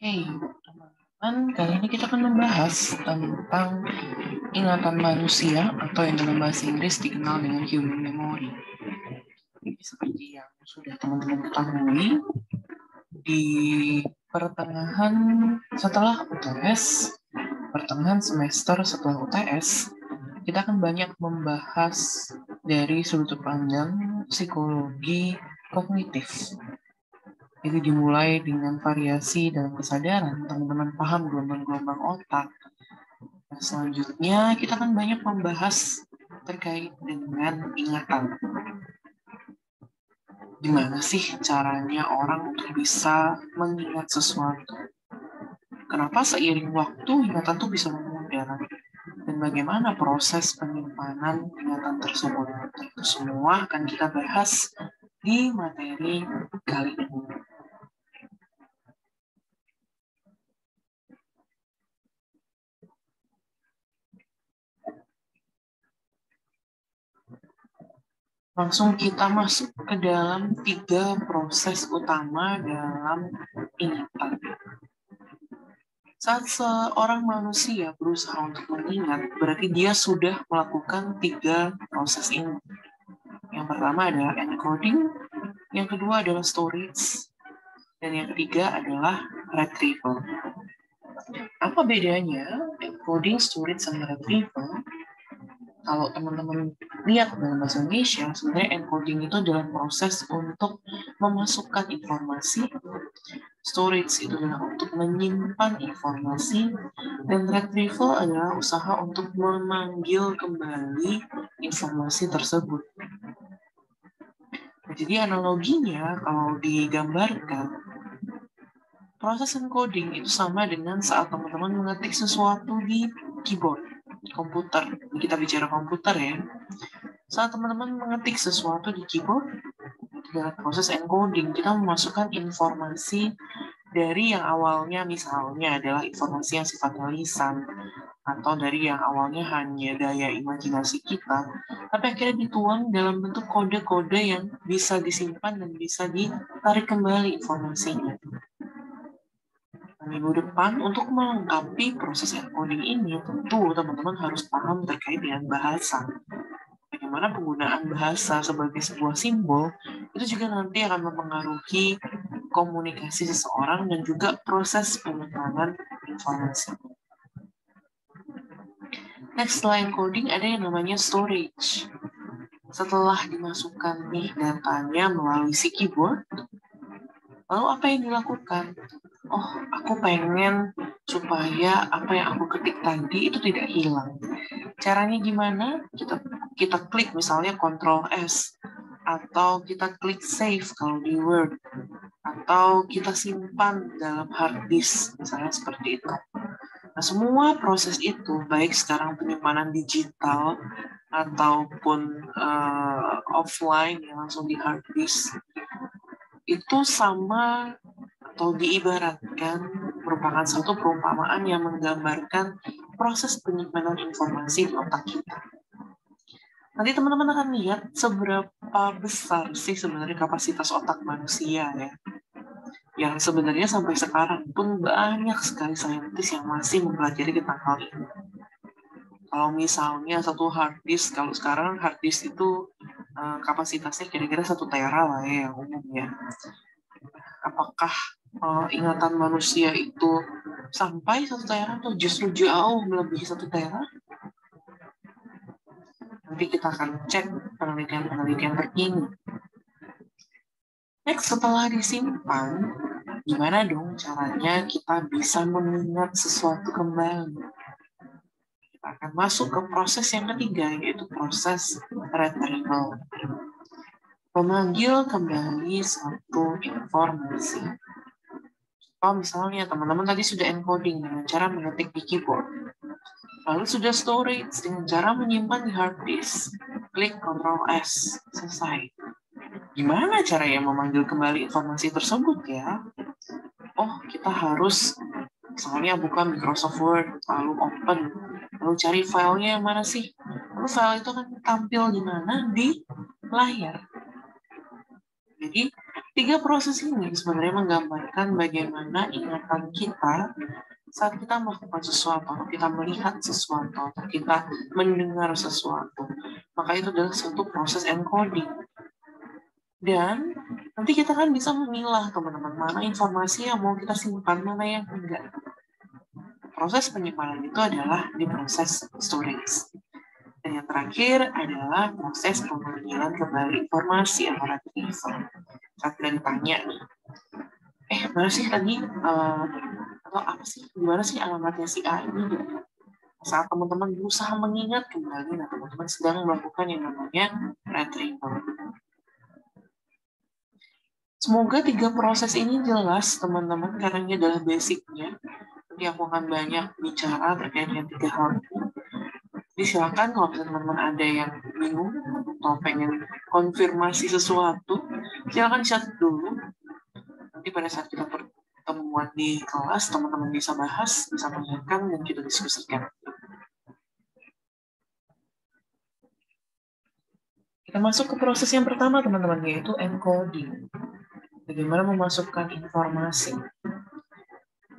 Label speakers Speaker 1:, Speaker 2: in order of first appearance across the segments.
Speaker 1: Hey, teman-teman, kali ini kita akan membahas tentang ingatan manusia atau yang dalam bahasa Inggris dikenal dengan human memory. Jadi, seperti yang sudah teman-teman ketahui, di pertengahan setelah UTS, pertengahan semester setelah UTS, kita akan banyak membahas dari sudut pandang psikologi kognitif. Jadi dimulai dengan variasi dalam kesadaran, teman-teman paham gelombang-gelombang otak. Nah, selanjutnya kita akan banyak membahas terkait dengan ingatan. Gimana sih caranya orang untuk bisa mengingat sesuatu? Kenapa seiring waktu ingatan tuh bisa memudar? Dan bagaimana proses penyimpanan ingatan tersebut? Itu semua akan kita bahas di materi kali ini. Langsung kita masuk ke dalam 3 proses utama dalam ingatan. Saat seorang manusia berusaha untuk mengingat, berarti dia sudah melakukan 3 proses ini. Yang pertama adalah encoding, yang kedua adalah storage, dan yang ketiga adalah retrieval. Apa bedanya encoding, storage, sama retrieval? Kalau teman-teman lihat dalam bahasa Indonesia, sebenarnya encoding itu adalah proses untuk memasukkan informasi, storage itu adalah untuk menyimpan informasi, dan retrieval adalah usaha untuk memanggil kembali informasi tersebut. Nah, jadi analoginya kalau digambarkan, proses encoding itu sama dengan saat teman-teman mengetik sesuatu di keyboard komputer. Kita bicara komputer ya. Saat teman-teman mengetik sesuatu di keyboard, dalam proses encoding, kita memasukkan informasi dari yang awalnya misalnya adalah informasi yang sifatnya lisan, atau dari yang awalnya hanya daya imajinasi kita, tapi akhirnya dituang dalam bentuk kode-kode yang bisa disimpan dan bisa ditarik kembali informasinya. Minggu depan, untuk melengkapi proses encoding ini, tentu teman-teman harus paham terkait dengan bahasa. Bagaimana penggunaan bahasa sebagai sebuah simbol, itu juga nanti akan mempengaruhi komunikasi seseorang dan juga proses penyimpanan informasi. Next, setelah encoding ada yang namanya storage. Setelah dimasukkan nih datanya melalui si keyboard, lalu apa yang dilakukan? Oh, aku pengen supaya apa yang aku ketik tadi itu tidak hilang. Caranya gimana? Kita klik misalnya Ctrl S, atau kita klik save kalau di Word, atau kita simpan dalam hard disk, misalnya seperti itu. Nah, semua proses itu, baik sekarang penyimpanan digital ataupun offline yang langsung di hard disk, itu sama atau diibaratkan merupakan satu perumpamaan yang menggambarkan proses penyimpanan informasi di otak kita. Nanti teman-teman akan lihat seberapa besar sih sebenarnya kapasitas otak manusia ya. Yang sebenarnya sampai sekarang pun banyak sekali saintis yang masih mempelajari tentang hal ini. Kalau misalnya satu hard disk, kalau sekarang hard disk itu kapasitasnya kira-kira 1 tera lah ya yang umum ya. Apakah ingatan manusia itu sampai 1 tera atau justru jauh melebihi 1 tera? Nanti kita akan cek penelitian-penelitian terkini. Next, setelah disimpan, gimana dong caranya kita bisa mengingat sesuatu kembali? Kita akan masuk ke proses yang ketiga, yaitu proses retrieval. Memanggil kembali satu informasi. Oh, misalnya teman-teman tadi sudah encoding dengan cara mengetik di keyboard. Lalu sudah storage dengan cara menyimpan di hard disk. Klik Ctrl S, selesai. Gimana caranya memanggil kembali informasi tersebut ya? Oh, kita harus misalnya buka Microsoft Word, lalu open, lalu cari filenya yang mana sih? Lalu file itu akan tampil di mana? Di layar. Jadi, Tiga proses ini sebenarnya menggambarkan bagaimana ingatan kita saat kita melakukan sesuatu, atau kita melihat sesuatu, atau kita mendengar sesuatu. Maka itu adalah suatu proses encoding. Dan nanti kita kan bisa memilah, teman-teman, mana informasi yang mau kita simpan, mana yang enggak. Proses penyimpanan itu adalah di proses storage. Dan yang terakhir adalah proses pemanggilan kembali informasi atau retrieval. Saat kita ditanya nih, mana sih tadi, atau apa sih, gimana sih alamatnya si A ini? Saat teman-teman berusaha mengingat kembali, nah teman-teman sedang melakukan yang namanya retrieval. Semoga tiga proses ini jelas, teman-teman, karena ini adalah basicnya. Nanti aku akan banyak bicara terkait dengan tiga hal ini. Jadi silakan kalau teman-teman ada yang bingung atau pengen konfirmasi sesuatu, silakan chat dulu. Nanti pada saat kita pertemuan di kelas, teman-teman bisa bahas, bisa tanyakan, dan kita diskusikan. Kita masuk ke proses yang pertama, teman-teman, yaitu encoding. Bagaimana memasukkan informasi.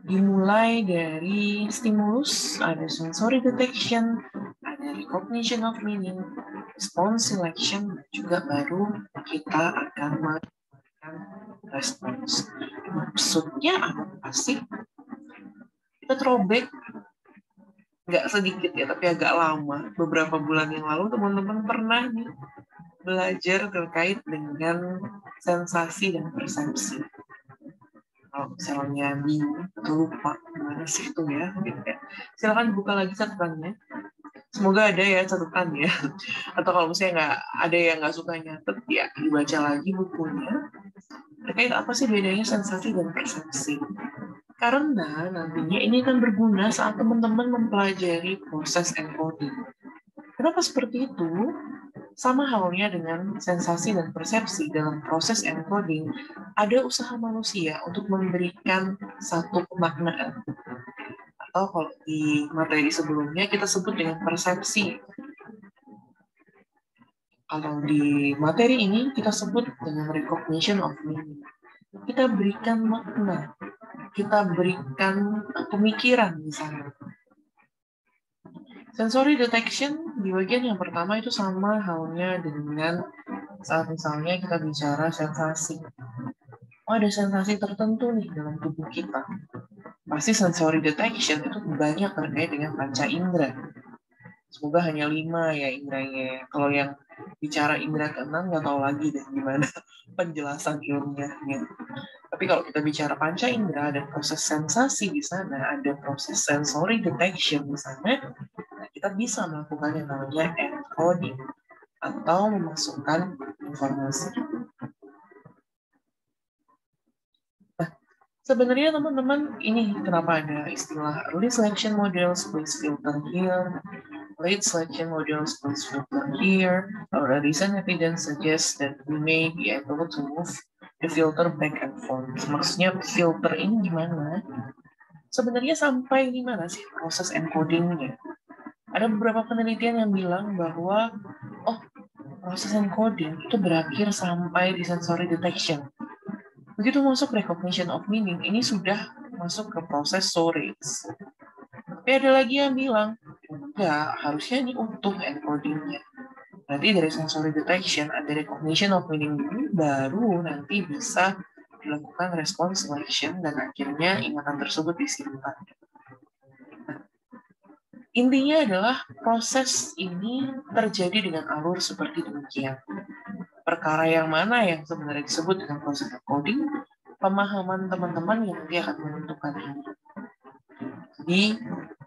Speaker 1: Dimulai dari stimulus, ada sensory detection, ada recognition of meaning, response selection, dan juga baru kita akan melakukan response. Maksudnya apa sih? Kita throwback, nggak sedikit ya, tapi agak lama. Beberapa bulan yang lalu teman-teman pernah nih belajar terkait dengan sensasi dan persepsi. Kalau misalnya bingung atau lupa gimana sih itu ya, gitu ya. Silakan buka lagi catatannya. Semoga ada ya catatan ya. Atau kalau misalnya nggak ada yang nggak suka nyatet, ya dibaca lagi bukunya. Terkait apa sih bedanya sensasi dan persepsi. Karena nantinya ini akan berguna saat teman-teman mempelajari proses encoding. Kenapa seperti itu? Sama halnya dengan sensasi dan persepsi dalam proses encoding, ada usaha manusia untuk memberikan satu pemaknaan. Atau kalau di materi sebelumnya kita sebut dengan persepsi. Kalau di materi ini kita sebut dengan recognition of meaning. Kita berikan makna, kita berikan pemikiran misalnya. Sensory detection di bagian yang pertama itu sama halnya dengan saat misalnya kita bicara sensasi. Oh, ada sensasi tertentu nih dalam tubuh kita. Pasti sensory detection itu banyak terkait dengan panca indera. Semoga hanya 5 ya indranya. Kalau yang bicara indera ke-6 nggak tahu lagi deh gimana penjelasan ilmiahnya. Tapi kalau kita bicara panca indera, ada proses sensasi di sana, ada proses sensory detection di sana, nah kita bisa melakukan yang namanya encoding atau memasukkan informasi. Nah, sebenarnya teman-teman ini kenapa ada istilah early selection models, please filter here, late selection models, please filter here, or recent evidence suggests that we may be able to move the filter back and forth. Maksudnya filter ini gimana? Sebenarnya sampai di mana sih proses encodingnya? Ada beberapa penelitian yang bilang bahwa proses encoding itu berakhir sampai di sensory detection. Begitu masuk recognition of meaning, ini sudah masuk ke proses storage. Tapi ada lagi yang bilang, enggak, harusnya ini utuh encodingnya. Nanti dari sensory detection ada recognition of meaning dulu, baru nanti bisa dilakukan response selection dan akhirnya ingatan tersebut disimpan. Intinya adalah proses ini terjadi dengan alur seperti demikian. Perkara yang mana yang sebenarnya disebut dengan proses encoding, pemahaman teman-teman yang nanti akan menentukan ini. Jadi,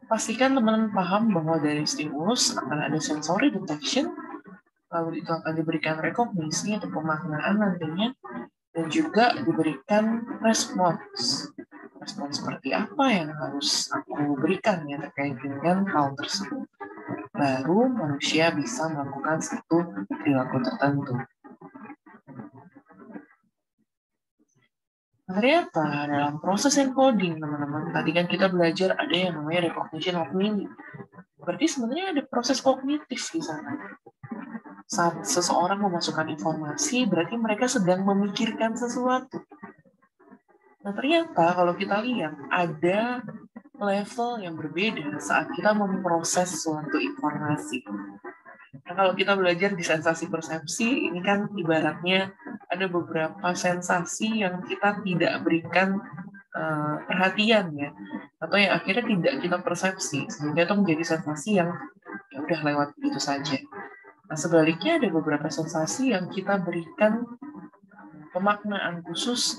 Speaker 1: pastikan teman-teman paham bahwa dari stimulus akan ada sensory detection, lalu itu akan diberikan rekognisi atau pemaknaan nantinya, dan juga diberikan respons. Respons seperti apa yang harus aku berikan ya terkait dengan hal tersebut. Baru manusia bisa melakukan satu perilaku tertentu. Ternyata dalam proses encoding, teman-teman, tadi kan kita belajar ada yang namanya recognition of meaning. Berarti sebenarnya ada proses kognitif di sana. Saat seseorang memasukkan informasi, berarti mereka sedang memikirkan sesuatu. Nah, ternyata kalau kita lihat, ada level yang berbeda saat kita memproses suatu informasi. Nah, kalau kita belajar di sensasi persepsi, ini kan ibaratnya ada beberapa sensasi yang kita tidak berikan perhatian ya, atau yang akhirnya tidak kita persepsi, sehingga itu menjadi sensasi yang ya udah lewat begitu saja. Nah, sebaliknya ada beberapa sensasi yang kita berikan pemaknaan khusus,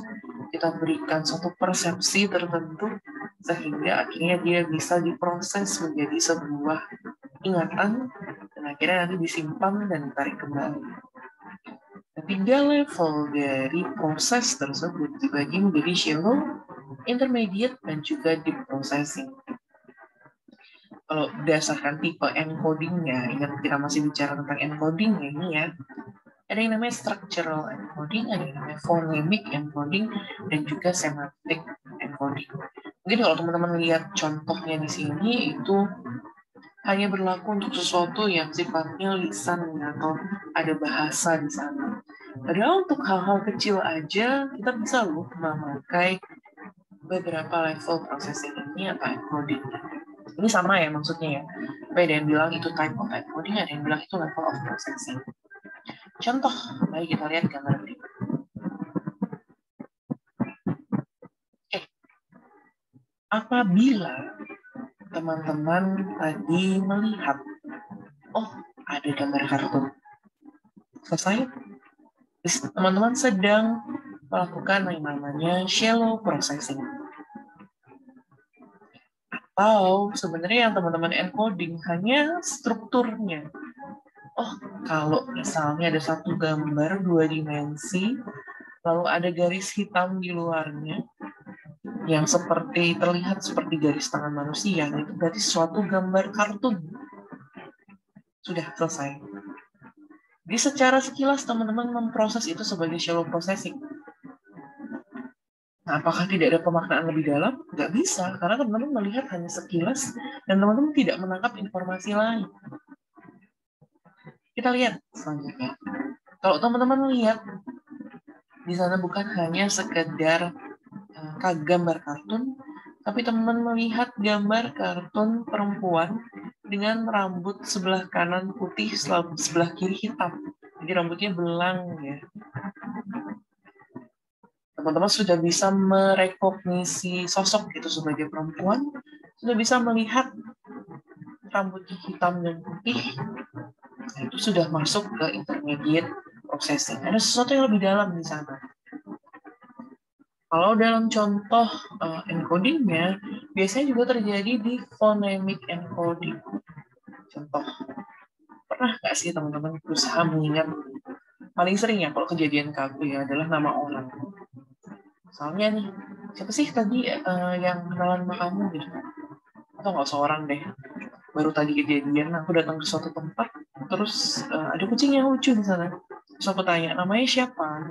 Speaker 1: kita berikan suatu persepsi tertentu, sehingga akhirnya dia bisa diproses menjadi sebuah ingatan, dan akhirnya nanti disimpan dan ditarik kembali. Tiga level dari proses tersebut dibagi menjadi shallow, intermediate, dan juga deep processing. Kalau berdasarkan tipe encodingnya, ingat kita masih bicara tentang encoding ini ya, ada yang namanya structural encoding, ada yang namanya phonemic encoding, dan juga semantic encoding. Mungkin kalau teman-teman lihat contohnya di sini, itu hanya berlaku untuk sesuatu yang sifatnya lisan atau ada bahasa di sana. Padahal untuk hal-hal kecil aja, kita bisa loh memakai beberapa level processing ini atau encoding. Ini sama ya maksudnya ya. Tapi ada yang bilang itu type of encoding, ada yang bilang itu level of processing. Contoh, mari kita lihat gambar berikut. Apabila teman-teman tadi melihat, oh ada gambar kartun, selesai. Teman-teman sedang melakukan yang namanya shallow processing. Atau sebenarnya yang teman-teman encoding hanya strukturnya. Oh, kalau misalnya ada satu gambar 2 dimensi, lalu ada garis hitam di luarnya, yang seperti terlihat seperti garis tangan manusia, itu berarti suatu gambar kartun. Sudah selesai. Jadi secara sekilas teman-teman memproses itu sebagai shallow processing. Nah, apakah tidak ada pemaknaan lebih dalam? Nggak bisa, karena teman-teman melihat hanya sekilas dan teman-teman tidak menangkap informasi lain. Kita lihat selanjutnya. Kalau teman-teman lihat, di sana bukan hanya sekedar gambar kartun, tapi teman-teman melihat gambar kartun perempuan dengan rambut sebelah kanan putih, sebelah kiri hitam. Jadi rambutnya belang ya. Teman-teman sudah bisa merekognisi sosok itu sebagai perempuan, sudah bisa melihat rambutnya hitam dan putih, itu sudah masuk ke intermediate processing. Ada sesuatu yang lebih dalam di sana. Kalau dalam contoh encodingnya, biasanya juga terjadi di phonemic encoding. Contoh, pernah nggak sih teman-teman berusaha mengingat, paling sering ya kalau kejadian KB ya, adalah nama orang. Soalnya nih, siapa sih tadi yang kenalan sama kamu gitu? Atau nggak seorang deh, baru tadi kejadian, aku datang ke suatu tempat, terus ada kucing yang lucu di sana. Terus aku tanya, namanya siapa?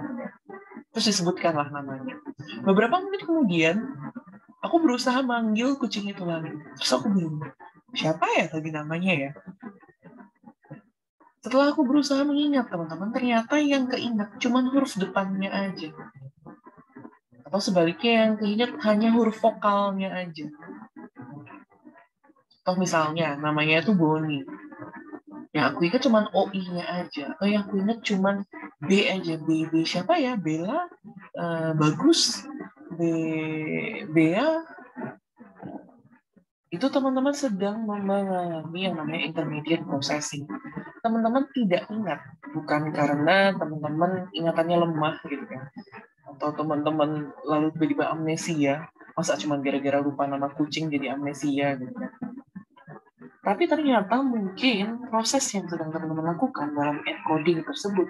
Speaker 1: Terus disebutkanlah namanya. Beberapa menit kemudian, aku berusaha manggil kucing itu lagi. Terus aku bingung, siapa ya tadi namanya ya? Setelah aku berusaha mengingat, teman-teman, ternyata yang keingat cuma huruf depannya aja. Atau sebaliknya yang keingat hanya huruf vokalnya aja. Atau misalnya, namanya itu Boni. Yang aku ingat cuma OI-nya aja. Atau yang aku ingat cuma B aja. B siapa ya? Bella, Bagus, Bea. Itu teman-teman sedang mengalami yang namanya intermediate processing. Teman-teman tidak ingat, bukan karena teman-teman ingatannya lemah gitu kan, atau teman-teman lalu tiba-tiba amnesia, masa cuma gara-gara lupa nama kucing jadi amnesia gitu kan. Tapi ternyata mungkin proses yang sedang teman-teman lakukan dalam encoding tersebut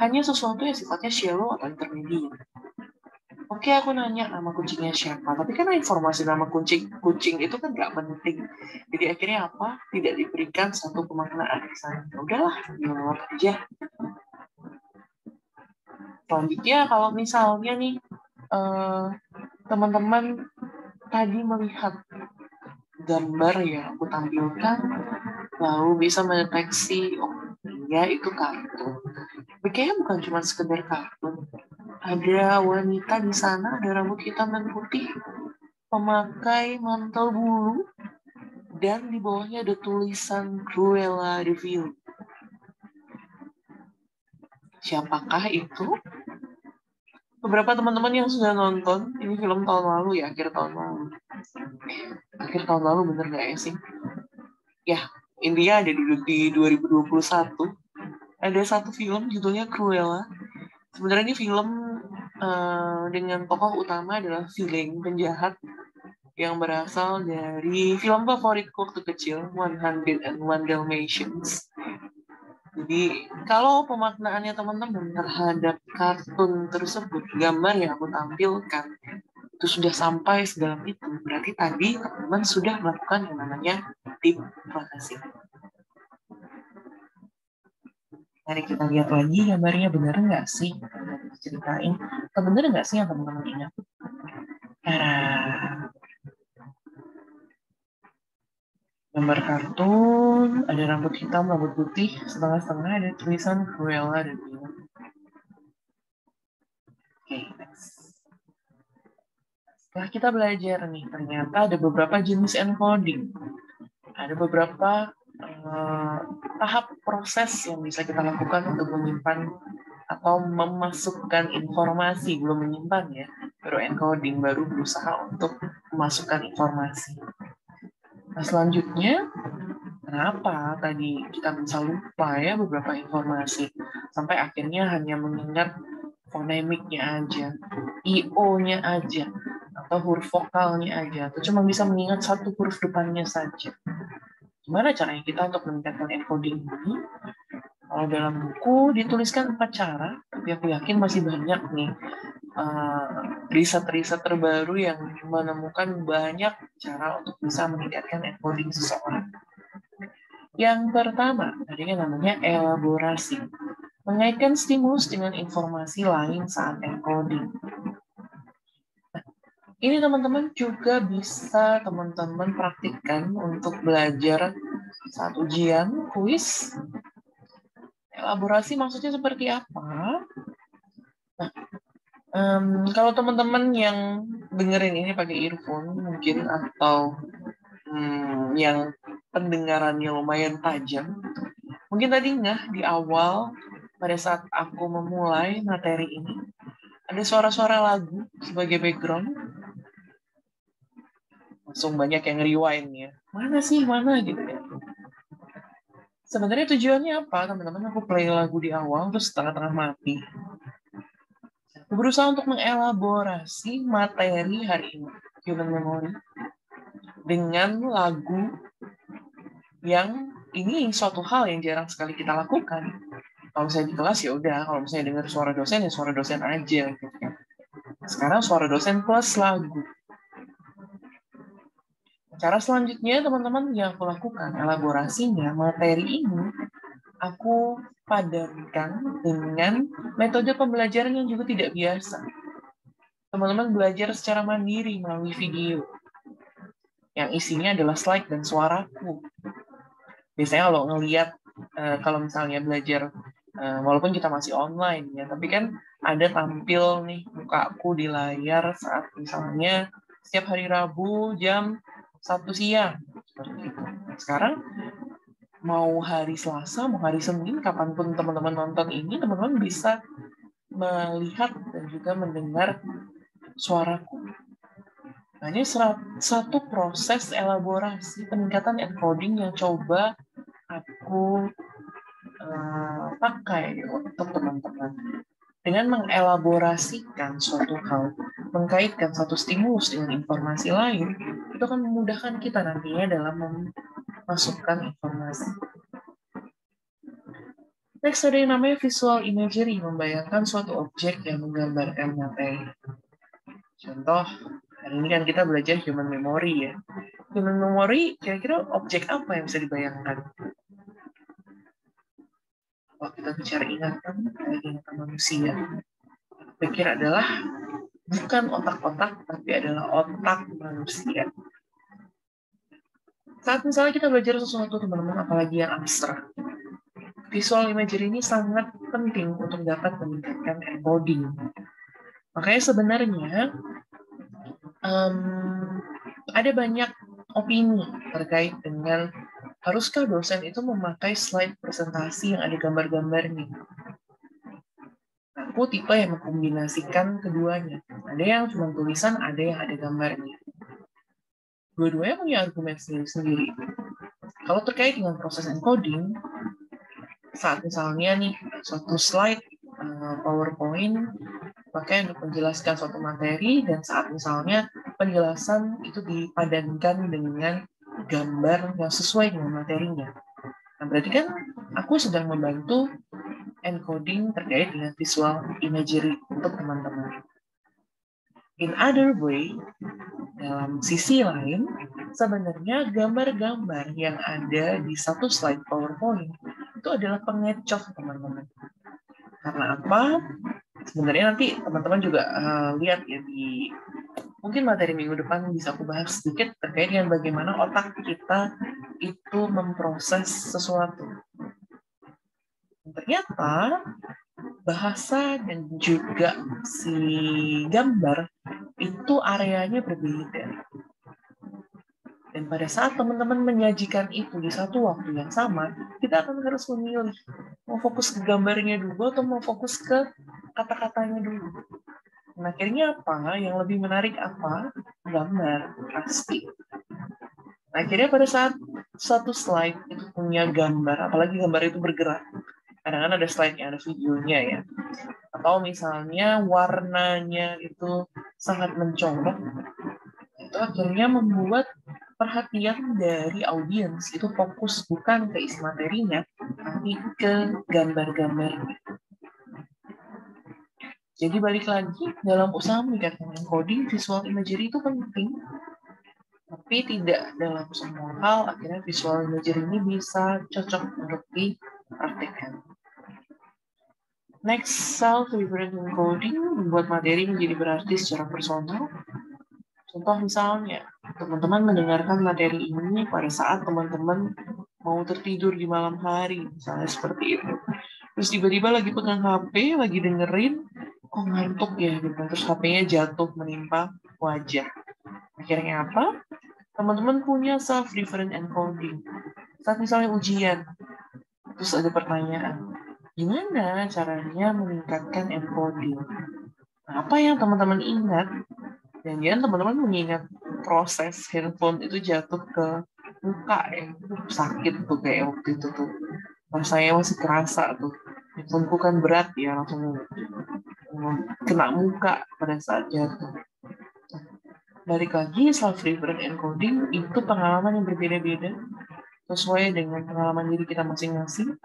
Speaker 1: hanya sesuatu yang sifatnya shallow atau intermediate. Oke, aku nanya nama kucingnya siapa, tapi kan informasi nama kucing itu kan nggak penting. Jadi akhirnya apa? Tidak diberikan satu pemaknaan di sana. Udahlah, dilewat aja. Selanjutnya kalau misalnya nih teman-teman tadi melihat gambar yang aku tampilkan, lalu bisa mendeteksi, oh saya itu kartun. Tapi kayaknya bukan cuma sekedar kartun. Ada wanita di sana, ada rambut hitam dan putih, memakai mantel bulu, dan di bawahnya ada tulisan Cruella de Vil. Siapakah itu? Beberapa teman-teman yang sudah nonton, ini film tahun lalu ya, akhir tahun lalu. Akhir tahun lalu bener nggak ya sih? Ya, intinya ada di 2021. Ada satu film judulnya Cruella. Sebenarnya ini film dengan tokoh utama adalah villain, penjahat yang berasal dari film favoritku waktu kecil, 101 Dalmatians. Jadi kalau pemaknaannya teman-teman terhadap kartun tersebut, gambar yang aku tampilkan itu sudah sampai sedalam itu, berarti tadi teman-teman sudah melakukan yang namanya deep processing. Mari kita lihat lagi gambarnya, benar nggak sih? Ceritain, benar nggak sih yang teman-teman ingat? Gambar kartun, ada rambut hitam, rambut putih, setengah-setengah ada tulisan Cruella de Vil. Oke, next. Setelah kita belajar nih, ternyata ada beberapa jenis encoding. Ada beberapa tahap proses yang bisa kita lakukan untuk menyimpan atau memasukkan informasi. Belum menyimpan ya, baru encoding, baru berusaha untuk memasukkan informasi. Nah, selanjutnya, kenapa tadi kita bisa lupa ya beberapa informasi, sampai akhirnya hanya mengingat fonemiknya aja, IO-nya aja, atau huruf vokalnya aja, atau cuma bisa mengingat satu huruf depannya saja. Gimana caranya kita untuk meningkatkan encoding ini? Kalau dalam buku dituliskan 4 cara, tapi aku yakin masih banyak nih riset-riset terbaru yang menemukan banyak cara untuk bisa meningkatkan encoding seseorang. Yang pertama, tadinya namanya elaborasi. Mengaitkan stimulus dengan informasi lain saat encoding. Ini teman-teman juga bisa teman-teman praktikkan untuk belajar saat ujian, kuis. Elaborasi maksudnya seperti apa? Nah, kalau teman-teman yang dengerin ini pakai earphone mungkin, atau yang pendengarannya lumayan tajam, mungkin tadi di awal pada saat aku memulai materi ini, ada suara-suara lagu sebagai background. Langsung banyak yang rewind ya. Mana sih, mana gitu ya. Sebenarnya tujuannya apa, teman-teman? Aku play lagu di awal, terus tengah-tengah mati. Aku berusaha untuk mengelaborasi materi hari ini, human memory, dengan lagu yang ini suatu hal yang jarang sekali kita lakukan. Kalau saya di kelas ya udah, kalau misalnya dengar suara dosen ya suara dosen aja. Gitu. Sekarang suara dosen plus lagu. Cara selanjutnya teman-teman yang aku lakukan, elaborasinya, materi ini aku padankan dengan metode pembelajaran yang juga tidak biasa. Teman-teman belajar secara mandiri melalui video yang isinya adalah slide dan suaraku. Biasanya kalau ngelihat, kalau misalnya belajar, walaupun kita masih online ya, tapi kan ada tampil nih mukaku di layar saat misalnya setiap hari Rabu jam 1 siang. Seperti itu. Sekarang mau hari Selasa, mau hari Senin, kapanpun teman-teman nonton ini, teman-teman bisa melihat dan juga mendengar suaraku. Nah, ini satu proses elaborasi peningkatan encoding yang coba aku pakai untuk teman-teman. Dengan mengelaborasikan suatu hal, mengkaitkan satu stimulus dengan informasi lain, itu akan memudahkan kita nantinya dalam memasukkan informasi. Next, ada yang namanya visual imagery, membayangkan suatu objek yang menggambarkan materi. Contoh, hari ini kan kita belajar human memory ya. Human memory, kira-kira objek apa yang bisa dibayangkan? Kalau kita bicara ingatan manusia, pikir adalah bukan otak-otak, tapi adalah otak manusia. Saat misalnya kita belajar sesuatu, teman-teman, apalagi yang abstrak, visual imagery ini sangat penting untuk dapat meningkatkan encoding. Makanya sebenarnya ada banyak opini terkait dengan haruskah dosen itu memakai slide presentasi yang ada gambar-gambarnya. Nah, aku tipe yang mengkombinasikan keduanya. Ada yang cuma tulisan, ada yang ada gambarnya. Dua-duanya punya argumen sendiri-sendiri. Kalau terkait dengan proses encoding, saat misalnya nih suatu slide PowerPoint pakai untuk menjelaskan suatu materi, dan saat misalnya penjelasan itu dipadankan dengan gambar yang sesuai dengan materinya. Nah, berarti kan aku sedang membantu encoding terkait dengan visual imagery untuk teman-teman. In other way, dalam sisi lain, sebenarnya gambar-gambar yang ada di satu slide PowerPoint itu adalah pengecoh, teman-teman. Karena apa? Sebenarnya nanti teman-teman juga lihat ya di mungkin materi minggu depan bisa aku bahas sedikit terkait dengan bagaimana otak kita itu memproses sesuatu. Dan ternyata bahasa dan juga si gambar itu areanya berbeda. Dan pada saat teman-teman menyajikan itu di satu waktu yang sama, kita akan harus memilih mau fokus ke gambarnya dulu atau mau fokus ke kata-katanya dulu. Nah, akhirnya apa? Yang lebih menarik apa? Gambar, pasti. Nah, akhirnya pada saat satu slide itu punya gambar, apalagi gambar itu bergerak, kadang-kadang ada slide yang ada videonya ya, atau misalnya warnanya itu sangat mencolok, itu akhirnya membuat perhatian dari audiens itu fokus bukan ke isi materinya, tapi ke gambar-gambarnya. Jadi balik lagi, dalam usaha meningkatkan encoding, visual imagery itu penting, tapi tidak dalam semua hal akhirnya visual imagery ini bisa cocok untuk dipraktikkan. Next, self-referent encoding membuat materi menjadi berarti secara personal. Contoh misalnya, teman-teman mendengarkan materi ini pada saat teman-teman mau tertidur di malam hari, misalnya seperti itu. Terus tiba-tiba lagi pegang HP, lagi dengerin, kok ngantuk ya, gitu. Terus HP-nya jatuh menimpa wajah. Akhirnya apa? Teman-teman punya self-referent encoding. Saat misalnya ujian, terus ada pertanyaan, gimana caranya meningkatkan encoding? Nah, apa yang teman-teman ingat? Dan teman-teman mengingat proses handphone itu jatuh ke muka ya, sakit tuh kayak waktu itu tuh. Rasanya masih kerasa tuh. Handphoneku kan berat ya, langsung kena muka pada saat jatuh. Balik lagi, self-referent encoding itu pengalaman yang berbeda-beda sesuai dengan pengalaman diri kita masing-masing,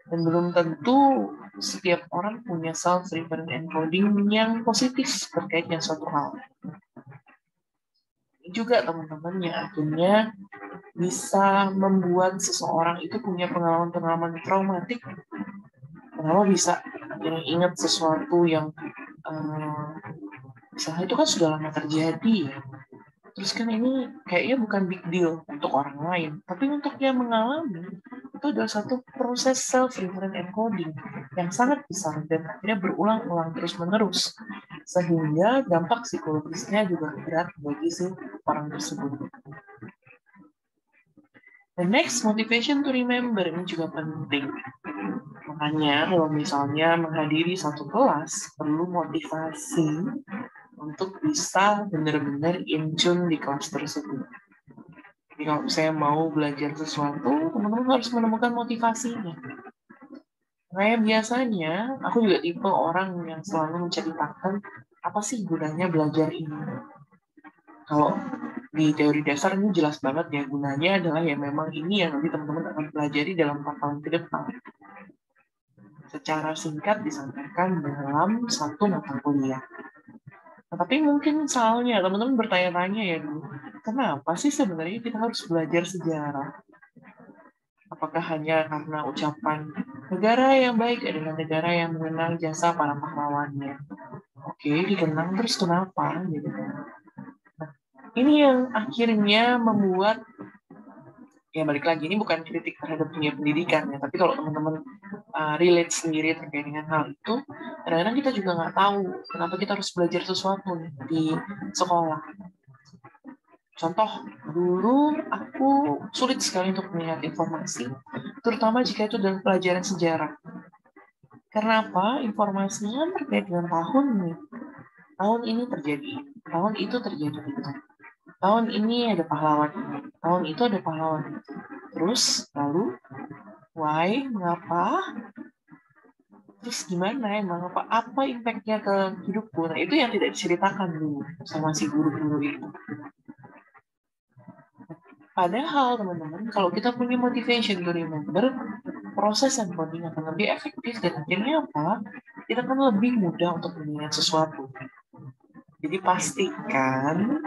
Speaker 1: dan belum tentu setiap orang punya self-referent encoding yang positif terkait dengan suatu hal. Ini juga teman-teman yang akhirnya bisa membuat seseorang itu punya pengalaman-pengalaman traumatik. Kenapa bisa akhirnya ingat sesuatu yang misalnya itu kan sudah lama terjadi ya. Terus kan ini kayaknya bukan big deal untuk orang lain, tapi untuk yang mengalami itu adalah satu proses self-referent encoding yang sangat besar dan akhirnya berulang-ulang terus-menerus, sehingga dampak psikologisnya juga berat bagi si orang tersebut. The next, motivation to remember, ini juga penting. Makanya kalau misalnya menghadiri satu kelas, perlu motivasi untuk bisa benar-benar in tune di kelas tersebut. Jadi kalau saya mau belajar sesuatu, teman-teman harus menemukan motivasinya. Kayak biasanya, aku juga tipe orang yang selalu menceritakan apa sih gunanya belajar ini. Kalau di teori dasar ini jelas banget ya, gunanya adalah ya memang ini yang nanti teman-teman akan pelajari dalam 4 tahun ke depan. Secara singkat disampaikan dalam satu mata kuliah. Nah, tapi mungkin misalnya teman-teman bertanya-tanya ya dulu, kenapa sih sebenarnya kita harus belajar sejarah? Apakah hanya karena ucapan negara yang baik adalah negara yang mengenang jasa para pahlawannya? Oke, dikenang terus kenapa? Gitu. Nah, ini yang akhirnya membuat Ya balik lagi, ini bukan kritik terhadap dunia pendidikan ya, tapi kalau teman-teman relate sendiri terkait dengan hal itu, kadang-kadang kita juga nggak tahu kenapa kita harus belajar sesuatu nih di sekolah. Contoh, dulu aku sulit sekali untuk melihat informasi, terutama jika itu dalam pelajaran sejarah. Karena apa? Informasinya terkait dengan tahun nih. Tahun ini terjadi, tahun itu terjadi itu. Tahun ini ada pahlawan ini, tahun itu ada pahlawan itu. Terus, lalu, why, mengapa, terus gimana emang, apa impact-nya ke hidupku. Nah, itu yang tidak diceritakan dulu sama si guru-guru itu. Padahal, teman-teman, kalau kita punya motivation to remember, proses encoding akan lebih efektif dan akhirnya apa? Kita akan lebih mudah untuk mengingat sesuatu. Jadi pastikan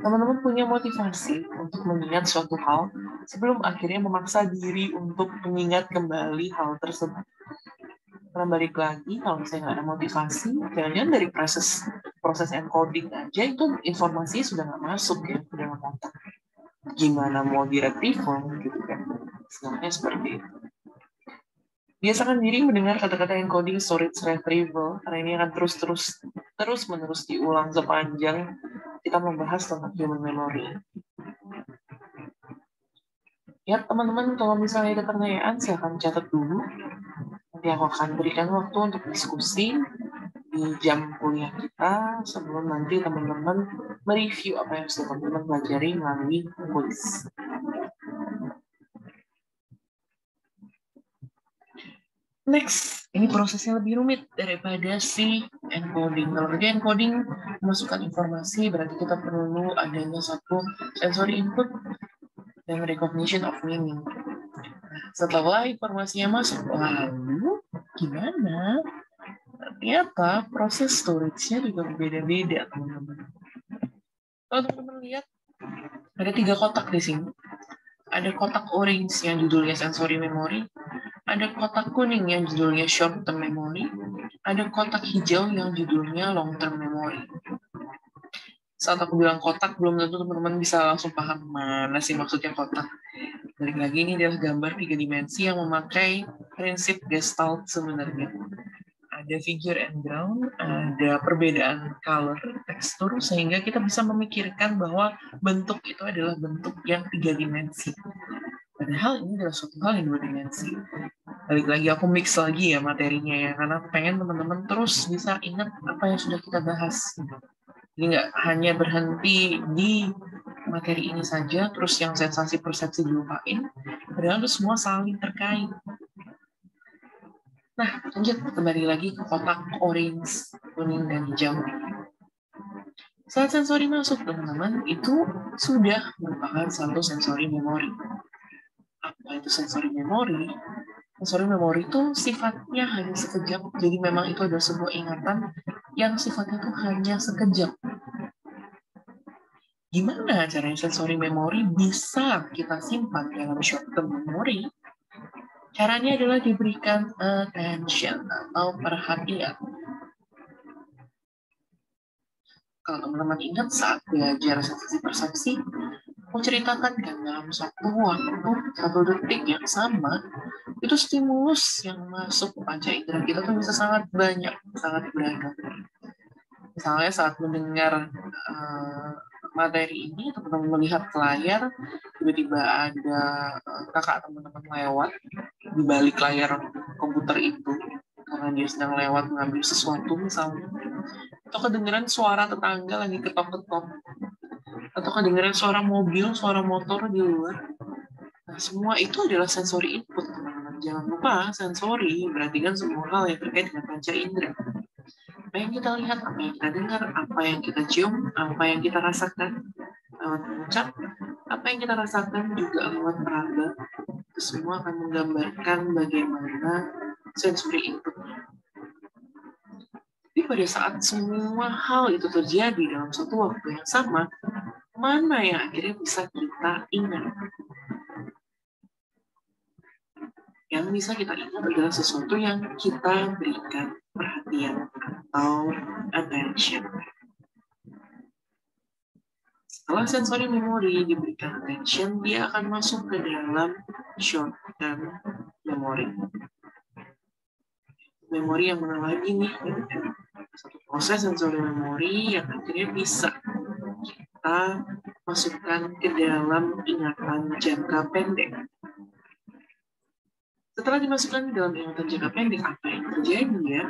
Speaker 1: teman-teman punya motivasi untuk mengingat suatu hal sebelum akhirnya memaksa diri untuk mengingat kembali hal tersebut. Karena balik lagi, kalau misalnya nggak ada motivasi, jangan-jangan dari proses encoding aja itu informasi sudah nggak masuk ya, sudah nggak kontak. Gimana mau di-retrieval gitu kan? Sebenarnya seperti itu. Biasakan diri mendengar kata-kata encoding storage retrieval, karena ini akan terus-menerus diulang sepanjang kita membahas tentang human memory. Ya, teman-teman, kalau misalnya ada pertanyaan, silahkan catat dulu. Nanti aku akan berikan waktu untuk diskusi di jam kuliah kita sebelum nanti teman-teman mereview apa yang sudah teman-teman pelajari melalui kuis. Next, ini prosesnya lebih rumit daripada si encoding. Kalau tadi encoding memasukkan informasi, berarti kita perlu adanya satu sensory input dan recognition of meaning. Setelah informasinya masuk, lalu gimana? Ternyata proses storage-nya juga berbeda-beda, teman-teman. Kalau teman-teman lihat, ada 3 kotak di sini. Ada kotak orange yang judulnya sensory memory, ada kotak kuning yang judulnya short term memory, ada kotak hijau yang judulnya long term memory. Saat aku bilang kotak, belum tentu teman-teman bisa langsung paham mana sih maksudnya kotak. Balik lagi, ini adalah gambar 3 dimensi yang memakai prinsip Gestalt sebenarnya. Ada figure and ground, ada perbedaan color, tekstur, sehingga kita bisa memikirkan bahwa bentuk itu adalah bentuk yang 3 dimensi. Padahal ini adalah suatu hal yang 2 dimensi. Balik lagi, aku mix lagi ya materinya ya, karena aku pengen teman-teman terus bisa ingat apa yang sudah kita bahas. Jadi nggak hanya berhenti di materi ini saja, terus yang sensasi persepsi dilupain, padahal itu semua saling terkait. Nah, lanjut kembali lagi ke kotak orange, kuning, dan hijau. Saat sensori masuk, teman-teman, itu sudah merupakan satu sensori memori. Apa itu sensori memori? Sensori memori itu sifatnya hanya sekejap, jadi memang itu adalah sebuah ingatan yang sifatnya itu hanya sekejap. Gimana caranya sensori memori bisa kita simpan dalam short term memory? Caranya adalah diberikan attention atau perhatian. Kalau teman-teman ingat saat belajar sensasi persepsi, aku ceritakan kan dalam satu waktu, 1 detik yang sama, itu stimulus yang masuk ke panca indera kita tuh bisa sangat banyak, sangat beragam. Misalnya saat mendengar materi ini, teman-teman melihat ke layar, tiba-tiba ada kakak teman-teman lewat di balik layar komputer itu, karena dia sedang lewat mengambil sesuatu misalnya, atau kedengeran suara tetangga lagi ketok-ketok, atau kedengeran suara mobil, suara motor di luar. Nah, semua itu adalah sensori input, teman-teman. Jangan lupa, sensori berarti kan semua hal yang terkait dengan panca indera. Apa yang kita lihat, apa yang kita dengar, apa yang kita cium, apa yang kita rasakan lewat mengucap, apa yang kita rasakan juga lewat meraba. Itu semua akan menggambarkan bagaimana sensori inputnya. Jadi pada saat semua hal itu terjadi dalam satu waktu yang sama, mana yang akhirnya bisa kita ingat? Yang bisa kita ingat adalah sesuatu yang kita berikan perhatian atau attention. Setelah sensory memory diberikan attention, dia akan masuk ke dalam short term memory. Memori yang mana lagi nih? Satu proses sensory memory yang akhirnya bisa kita masukkan ke dalam ingatan jangka pendek. Setelah dimasukkan ke dalam ingatan jangka pendek, apa yang terjadi ya?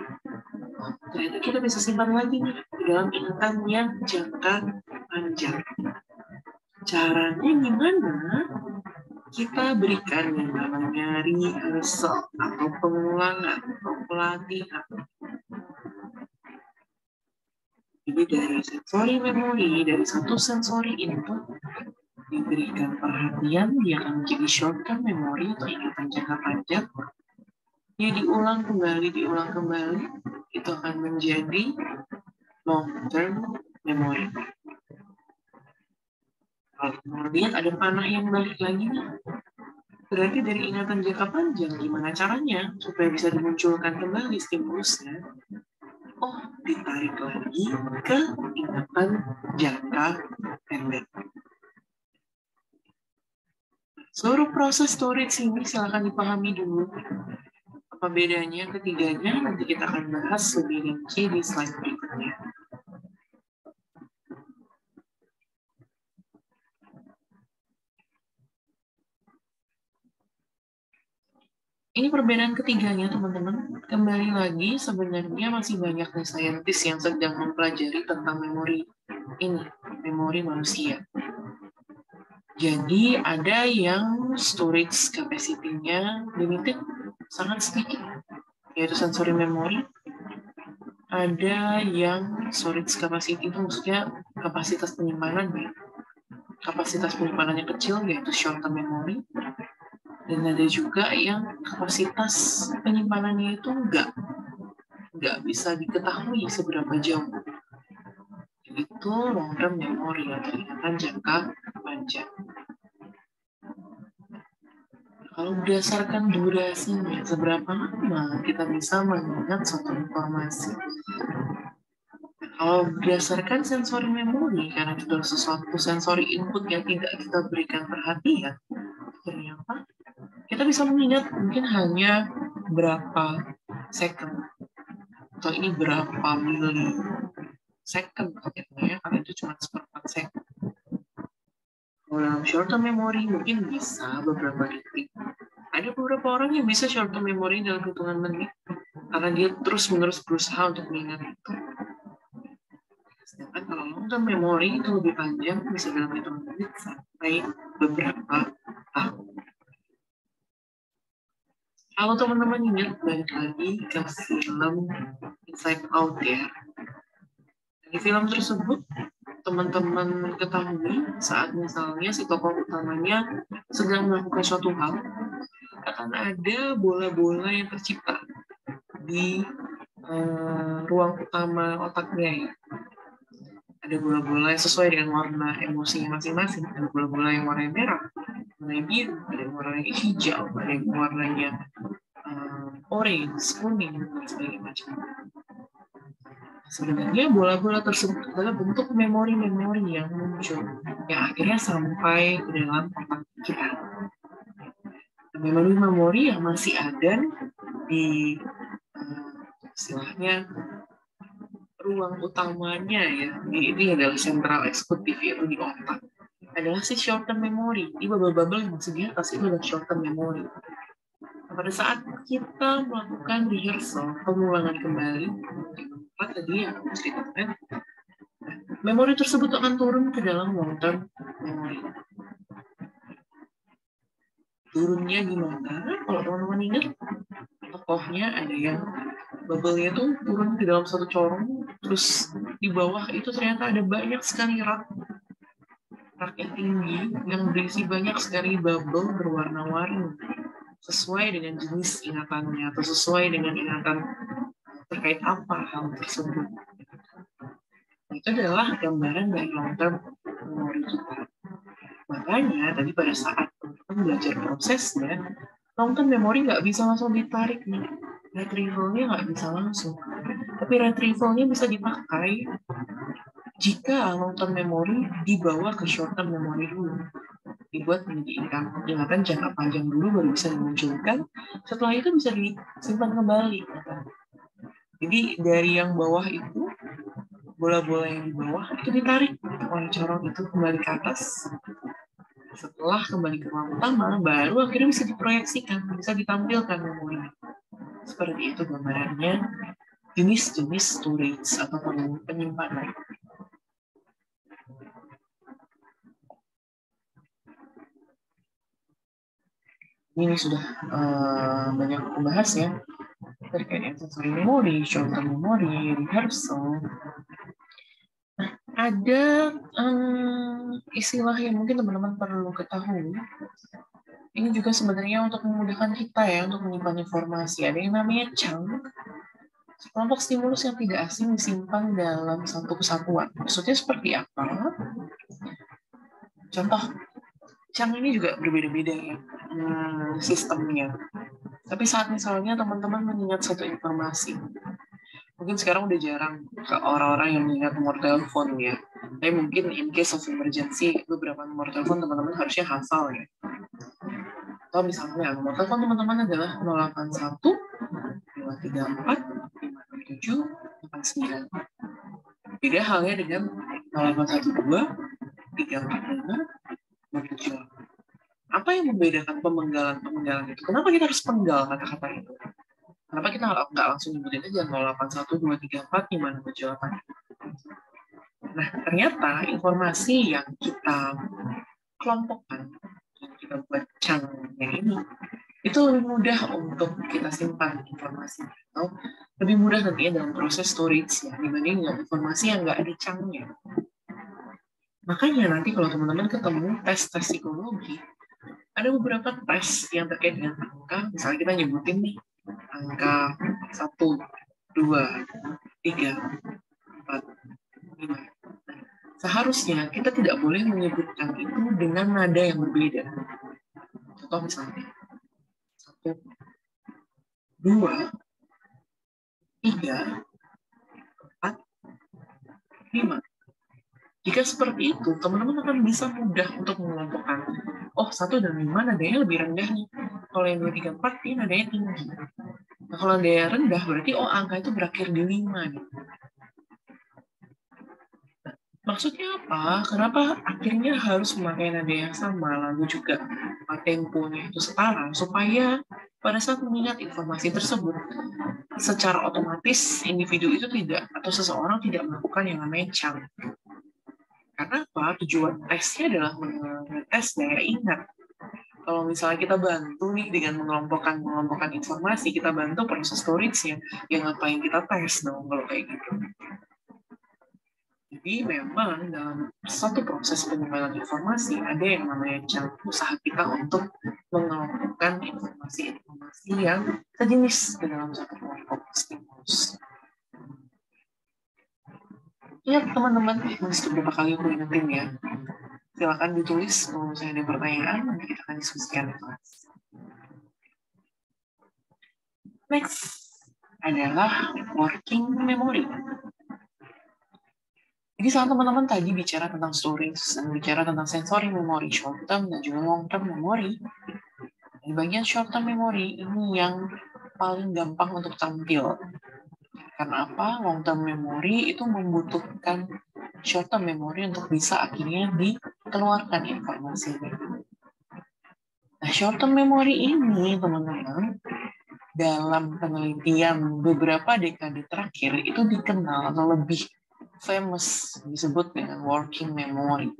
Speaker 1: Ternyata kita bisa simpan lagi nih di dalam ingatan yang jangka panjang. Caranya gimana? Kita berikan yang namanya rehearsal atau pengulangan atau pelatihan. Jadi dari sensory memory, dari satu sensory input, diberikan perhatian, dia akan menjadi short term memory atau ingatan jangka panjang. Dia diulang kembali, itu akan menjadi long term memory. Kalau lihat ada panah yang balik lagi nih, berarti dari ingatan jangka panjang, gimana caranya supaya bisa dimunculkan kembali stimulusnya? Oh, ditarik lagi ke ingatan jangka pendek. Seluruh proses storage ini silakan dipahami dulu. Apa bedanya ketiganya? Nanti kita akan bahas lebih rinci di slide berikutnya. Ini perbedaan ketiganya, teman-teman. Kembali lagi, sebenarnya masih banyak nih saintis yang sedang mempelajari tentang memori ini, memori manusia. Jadi ada yang storage capacity-nya limited, sangat sedikit, yaitu sensory memory. Ada yang storage capacity itu maksudnya kapasitas penyimpanan ya. Kapasitas penyimpanannya kecil, yaitu short term memory. Dan ada juga yang kapasitas penyimpanannya itu nggak bisa diketahui seberapa jauh. Itu long term memory atau ingatan jangka panjang. Kalau berdasarkan durasinya, seberapa lama kita bisa mengingat suatu informasi? Kalau berdasarkan sensory memory, karena itu adalah sesuatu sensory input yang tidak kita berikan perhatian, ternyata kita bisa mengingat mungkin hanya berapa second atau ini berapa mili second ya, karena itu cuma seperempat second. Kalau dalam short term memory mungkin bisa beberapa detik. Ada beberapa orang yang bisa short term memory dalam hitungan menit karena dia terus menerus berusaha untuk mengingat itu. Sedangkan kalau long term memory itu lebih panjang, bisa dalam hitungan menit sampai beberapa tahun. Kalau teman-teman ingat, balik lagi ke film Inside Out ya. Di film tersebut, teman-teman ketahui saat misalnya si tokoh utamanya sedang melakukan suatu hal, akan ada bola-bola yang tercipta di ruang utama otaknya ya. Ada bola-bola yang sesuai dengan warna emosinya masing-masing. Ada bola-bola yang warnanya merah, warnanya biru, ada yang warnanya hijau, ada yang warnanya orange, kuning, dan sebagainya macam. Sebenarnya bola-bola tersebut adalah bentuk memori-memori yang muncul, yang akhirnya sampai ke dalam otak kita. Memori-memori yang masih ada di istilahnya ruang utamanya ya, ini adalah sentral eksekutif yaitu di otak, adalah si short term memory. Di bubble-bubble yang masih di atas itu adalah short term memory. Pada saat kita melakukan rehearsal, pengulangan kembali, tadi yang aku ceritakan, memori tersebut akan turun ke dalam long term memory. Turunnya gimana? Kalau teman-teman ingat, tokohnya ada yang bubble-nya tuh turun ke dalam satu corong, terus di bawah itu ternyata ada banyak sekali rak yang tinggi yang berisi banyak sekali bubble berwarna-warni sesuai dengan jenis ingatannya atau sesuai dengan ingatan terkait apa hal tersebut. Itu adalah gambaran dari long term memory kita. Makanya tadi pada saat teman belajar prosesnya, long term memory nggak bisa langsung ditarik nih. Retrieval-nya nggak bisa langsung. Tapi retrieval-nya bisa dipakai Jika long term memory dibawa ke short term memory dulu, dibuat menjadi ingatan jangka panjang dulu baru bisa dimunculkan, setelah itu bisa disimpan kembali. Jadi dari yang bawah itu, bola-bola yang di bawah itu ditarik oleh corong itu kembali ke atas. Setelah kembali ke ruang utama, baru akhirnya bisa diproyeksikan, bisa ditampilkan memori. Seperti itu gambarannya jenis-jenis storage atau penyimpanan. Ini sudah banyak membahas ya, terkait sensory memory, short term memory, rehearsal. Nah, ada istilah yang mungkin teman-teman perlu ketahui. Ini juga sebenarnya untuk memudahkan kita ya untuk menyimpan informasi. Ada yang namanya chunk, kelompok stimulus yang tidak asing disimpan dalam satu kesatuan. Maksudnya seperti apa? Contoh, chunk ini juga berbeda-beda ya sistemnya. Tapi saat misalnya teman-teman mengingat satu informasi, mungkin sekarang udah jarang ke orang-orang yang mengingat nomor telepon ya. Tapi mungkin in case of emergency, beberapa nomor telepon teman-teman harusnya hafal ya. Atau misalnya nomor telepon teman-teman adalah 081 234 567 89. Beda halnya dengan 0812 345 278. Apa yang membedakan pemenggalan itu? Kenapa kita harus penggal kata-kata itu? Kenapa kita nggak langsung nyebutin aja 081 234 568? Nah, ternyata informasi yang kita kelompokkan, yang kita buat chunk-nya ini, itu lebih mudah untuk kita simpan informasi, atau lebih mudah nantinya dalam proses storage ya, dibanding dengan informasi yang nggak ada chunk-nya. Makanya nanti kalau teman-teman ketemu tes psikologi, ada beberapa tes yang terkait dengan angka, misalnya kita nyebutin nih, angka 1, 2, 3, 4, 5. Seharusnya kita tidak boleh menyebutkan itu dengan nada yang berbeda. Contoh misalnya, 1, 2, 3, 4, 5. Jika seperti itu, teman-teman akan bisa mudah untuk mengelompokkan. Oh, 1 dan 5 nadanya lebih rendah nih. Kalau yang 2, 3, 4, ini nadanya tinggi. Nah, kalau nadanya rendah, berarti angka itu berakhir di 5 nih. Maksudnya apa? Kenapa akhirnya harus memakai nada yang sama, lalu juga temponya itu setara, supaya pada saat mengingat informasi tersebut, secara otomatis individu itu tidak, atau seseorang tidak melakukan yang namanya chunk. Karena apa? Tujuan tesnya adalah mengetes daya ingat. Kalau misalnya kita bantu nih dengan mengelompokkan informasi, kita bantu proses storage-nya, ya ngapain kita tes dong kalau kayak gitu. Jadi memang dalam satu proses penyimpanan informasi ada yang namanya chunk, usaha kita untuk mengelompokkan informasi-informasi yang sejenis ke dalam satu kelompok stimulus. Ya teman-teman, masih beberapa kali aku ingetin ya. Silakan ditulis kalau misalnya ada pertanyaan, nanti kita akan diskusikan di kelas. Next adalah working memory. Jadi saat teman-teman tadi bicara tentang storage dan bicara tentang sensory memory, short term dan juga long term memory, di bagian short term memory ini yang paling gampang untuk tampil. Karena apa? Long term memory itu membutuhkan short term memory untuk bisa akhirnya dikeluarkan informasinya. Nah, short term memory ini teman-teman dalam penelitian beberapa dekade terakhir itu dikenal atau lebih famous disebut dengan working memory.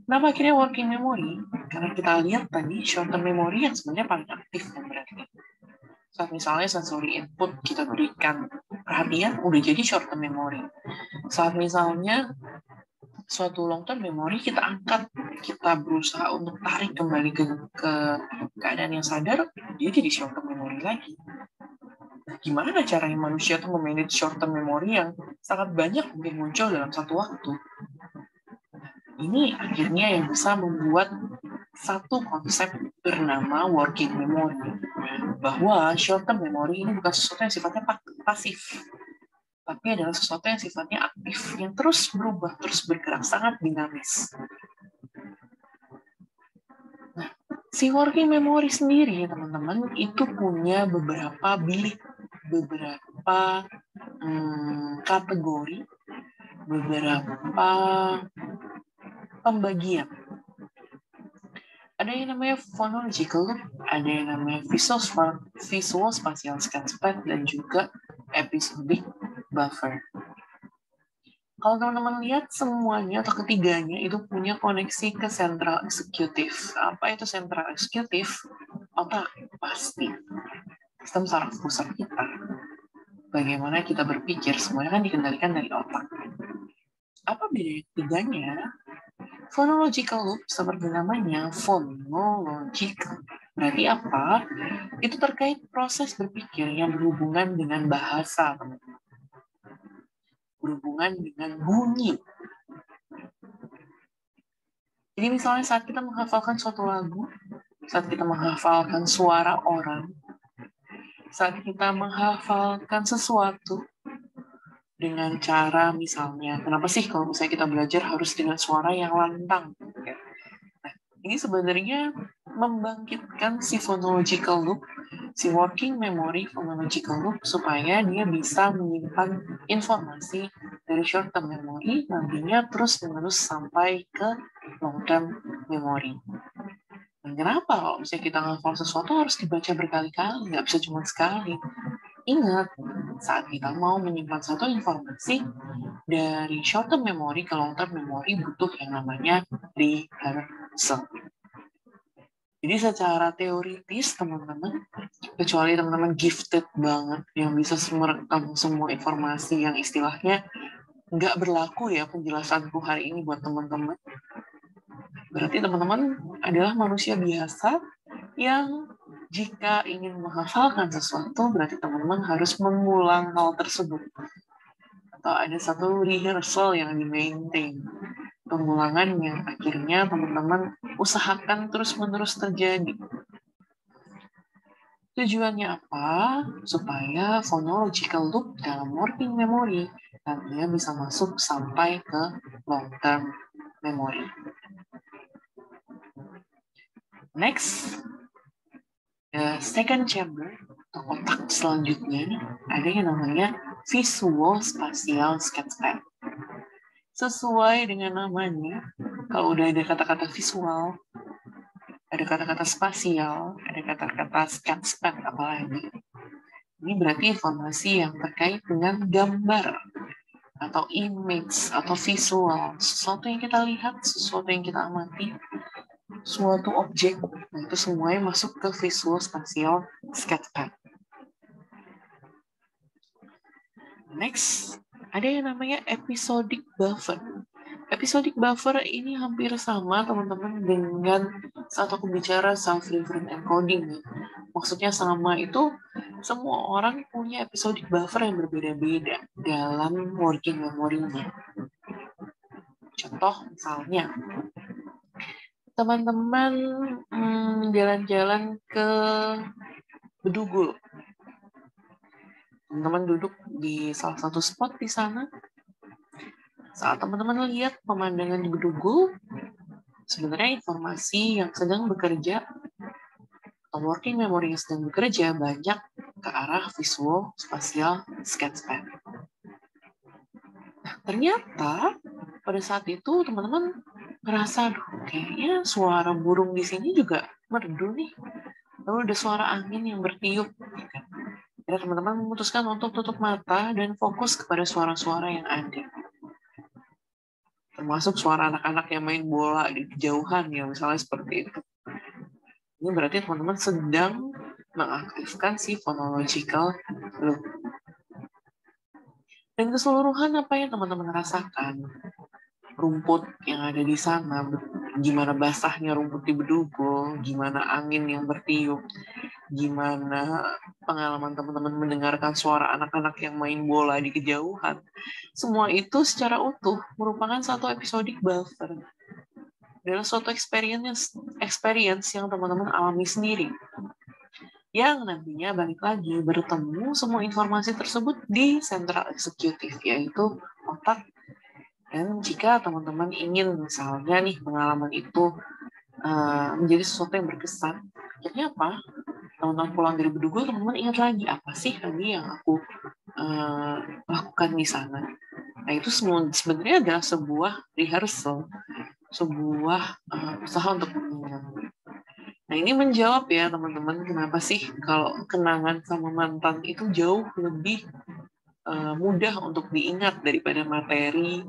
Speaker 1: Kenapa akhirnya working memory? Karena kita lihat tadi short term memory yang sebenarnya paling aktif kan berarti. Saat misalnya sensory input kita berikan perhatian, udah jadi short term memory. Saat misalnya suatu long term memory kita angkat, kita berusaha untuk tarik kembali ke keadaan yang sadar, dia jadi short term memory lagi. Nah, gimana caranya manusia tuh memanage short term memory yang sangat banyak mungkin muncul dalam satu waktu? Ini akhirnya yang bisa membuat satu konsep bernama working memory, bahwa short term memory ini bukan sesuatu yang sifatnya pasif, tapi adalah sesuatu yang sifatnya aktif, yang terus berubah, terus bergerak, sangat dinamis. Nah, si working memory sendiri, teman-teman, itu punya beberapa bilik, beberapa kategori, beberapa pembagian. Ada yang namanya phonological loop, ada yang namanya visual spatial sketchpad, dan juga episodic buffer. Kalau teman-teman lihat semuanya atau ketiganya itu punya koneksi ke central executive. Apa itu central executive? Otak, pasti. Sistem saraf pusat kita. Bagaimana kita berpikir, semuanya kan dikendalikan dari otak. Apa beda ketiganya? Phonological loop seperti namanya, phonological. Berarti apa? Itu terkait proses berpikir yang berhubungan dengan bahasa, teman-teman. Berhubungan dengan bunyi. Jadi misalnya saat kita menghafalkan suatu lagu, saat kita menghafalkan suara orang, saat kita menghafalkan sesuatu dengan cara misalnya, kenapa sih kalau misalnya kita belajar harus dengan suara yang lantang? Nah, ini sebenarnya membangkitkan si phonological loop, si working memory phonological loop, supaya dia bisa menyimpan informasi dari short term memory, nantinya terus-menerus sampai ke long term memory. Dan kenapa kalau misalnya kita ngafal sesuatu harus dibaca berkali-kali, nggak bisa cuma sekali. Ingat, saat kita mau menyimpan satu informasi dari short term memory ke long term memory butuh yang namanya rehearsal. Jadi secara teoritis, teman-teman, kecuali teman-teman gifted banget yang bisa merekam semua informasi yang istilahnya nggak berlaku ya penjelasanku hari ini buat teman-teman. Berarti teman-teman adalah manusia biasa yang jika ingin menghafalkan sesuatu, berarti teman-teman harus mengulang hal tersebut. Atau ada satu rehearsal yang di-maintain. Pengulangan yang akhirnya teman-teman usahakan terus-menerus terjadi. Tujuannya apa? Supaya phonological loop dalam working memory nantinya bisa masuk sampai ke long term memory. Next, the second chamber atau otak selanjutnya ada yang namanya visual spatial sketchpad. Sesuai dengan namanya, kalau udah ada kata-kata visual, ada kata-kata spasial, ada kata-kata sketchpad apalagi. Ini berarti informasi yang terkait dengan gambar atau image atau visual, sesuatu yang kita lihat, sesuatu yang kita amati, suatu objek. Nah, itu semuanya masuk ke visual spatial sketchpad. Next, ada yang namanya episodic buffer. Episodic buffer ini hampir sama teman-teman dengan saat aku bicara self-referent encoding. Maksudnya sama itu, semua orang punya episodic buffer yang berbeda-beda dalam working memory-nya. Contoh misalnya, teman-teman jalan-jalan ke Bedugul. Teman-teman duduk di salah satu spot di sana. Saat teman-teman lihat pemandangan di Bedugul, sebenarnya informasi yang sedang bekerja atau working memory yang sedang bekerja banyak ke arah visual spatial sketchpad. Nah, ternyata pada saat itu teman-teman ngerasa, kayaknya suara burung di sini juga merdu nih. Lalu ada suara angin yang bertiup. Ya, teman-teman memutuskan untuk tutup mata dan fokus kepada suara-suara yang ada. Termasuk suara anak-anak yang main bola di kejauhan, ya misalnya seperti itu. Ini berarti teman-teman sedang mengaktifkan si phonological loop. Dan keseluruhan apa yang teman-teman rasakan, rumput yang ada di sana, gimana basahnya rumput di Bedugul, gimana angin yang bertiup, gimana pengalaman teman-teman mendengarkan suara anak-anak yang main bola di kejauhan, semua itu secara utuh merupakan satu episodic buffer. Adalah suatu experience yang teman-teman alami sendiri. yang nantinya balik lagi bertemu semua informasi tersebut di sentral eksekutif, yaitu otak. Dan jika teman-teman ingin misalnya nih pengalaman itu menjadi sesuatu yang berkesan, akhirnya apa? Teman-teman pulang dari Bedugul, teman-teman ingat lagi apa sih tadi yang aku lakukan di sana. Nah itu sebenarnya adalah sebuah rehearsal, sebuah usaha untuk mengingat. Nah ini menjawab ya teman-teman, kenapa sih kalau kenangan sama mantan itu jauh lebih mudah untuk diingat daripada materi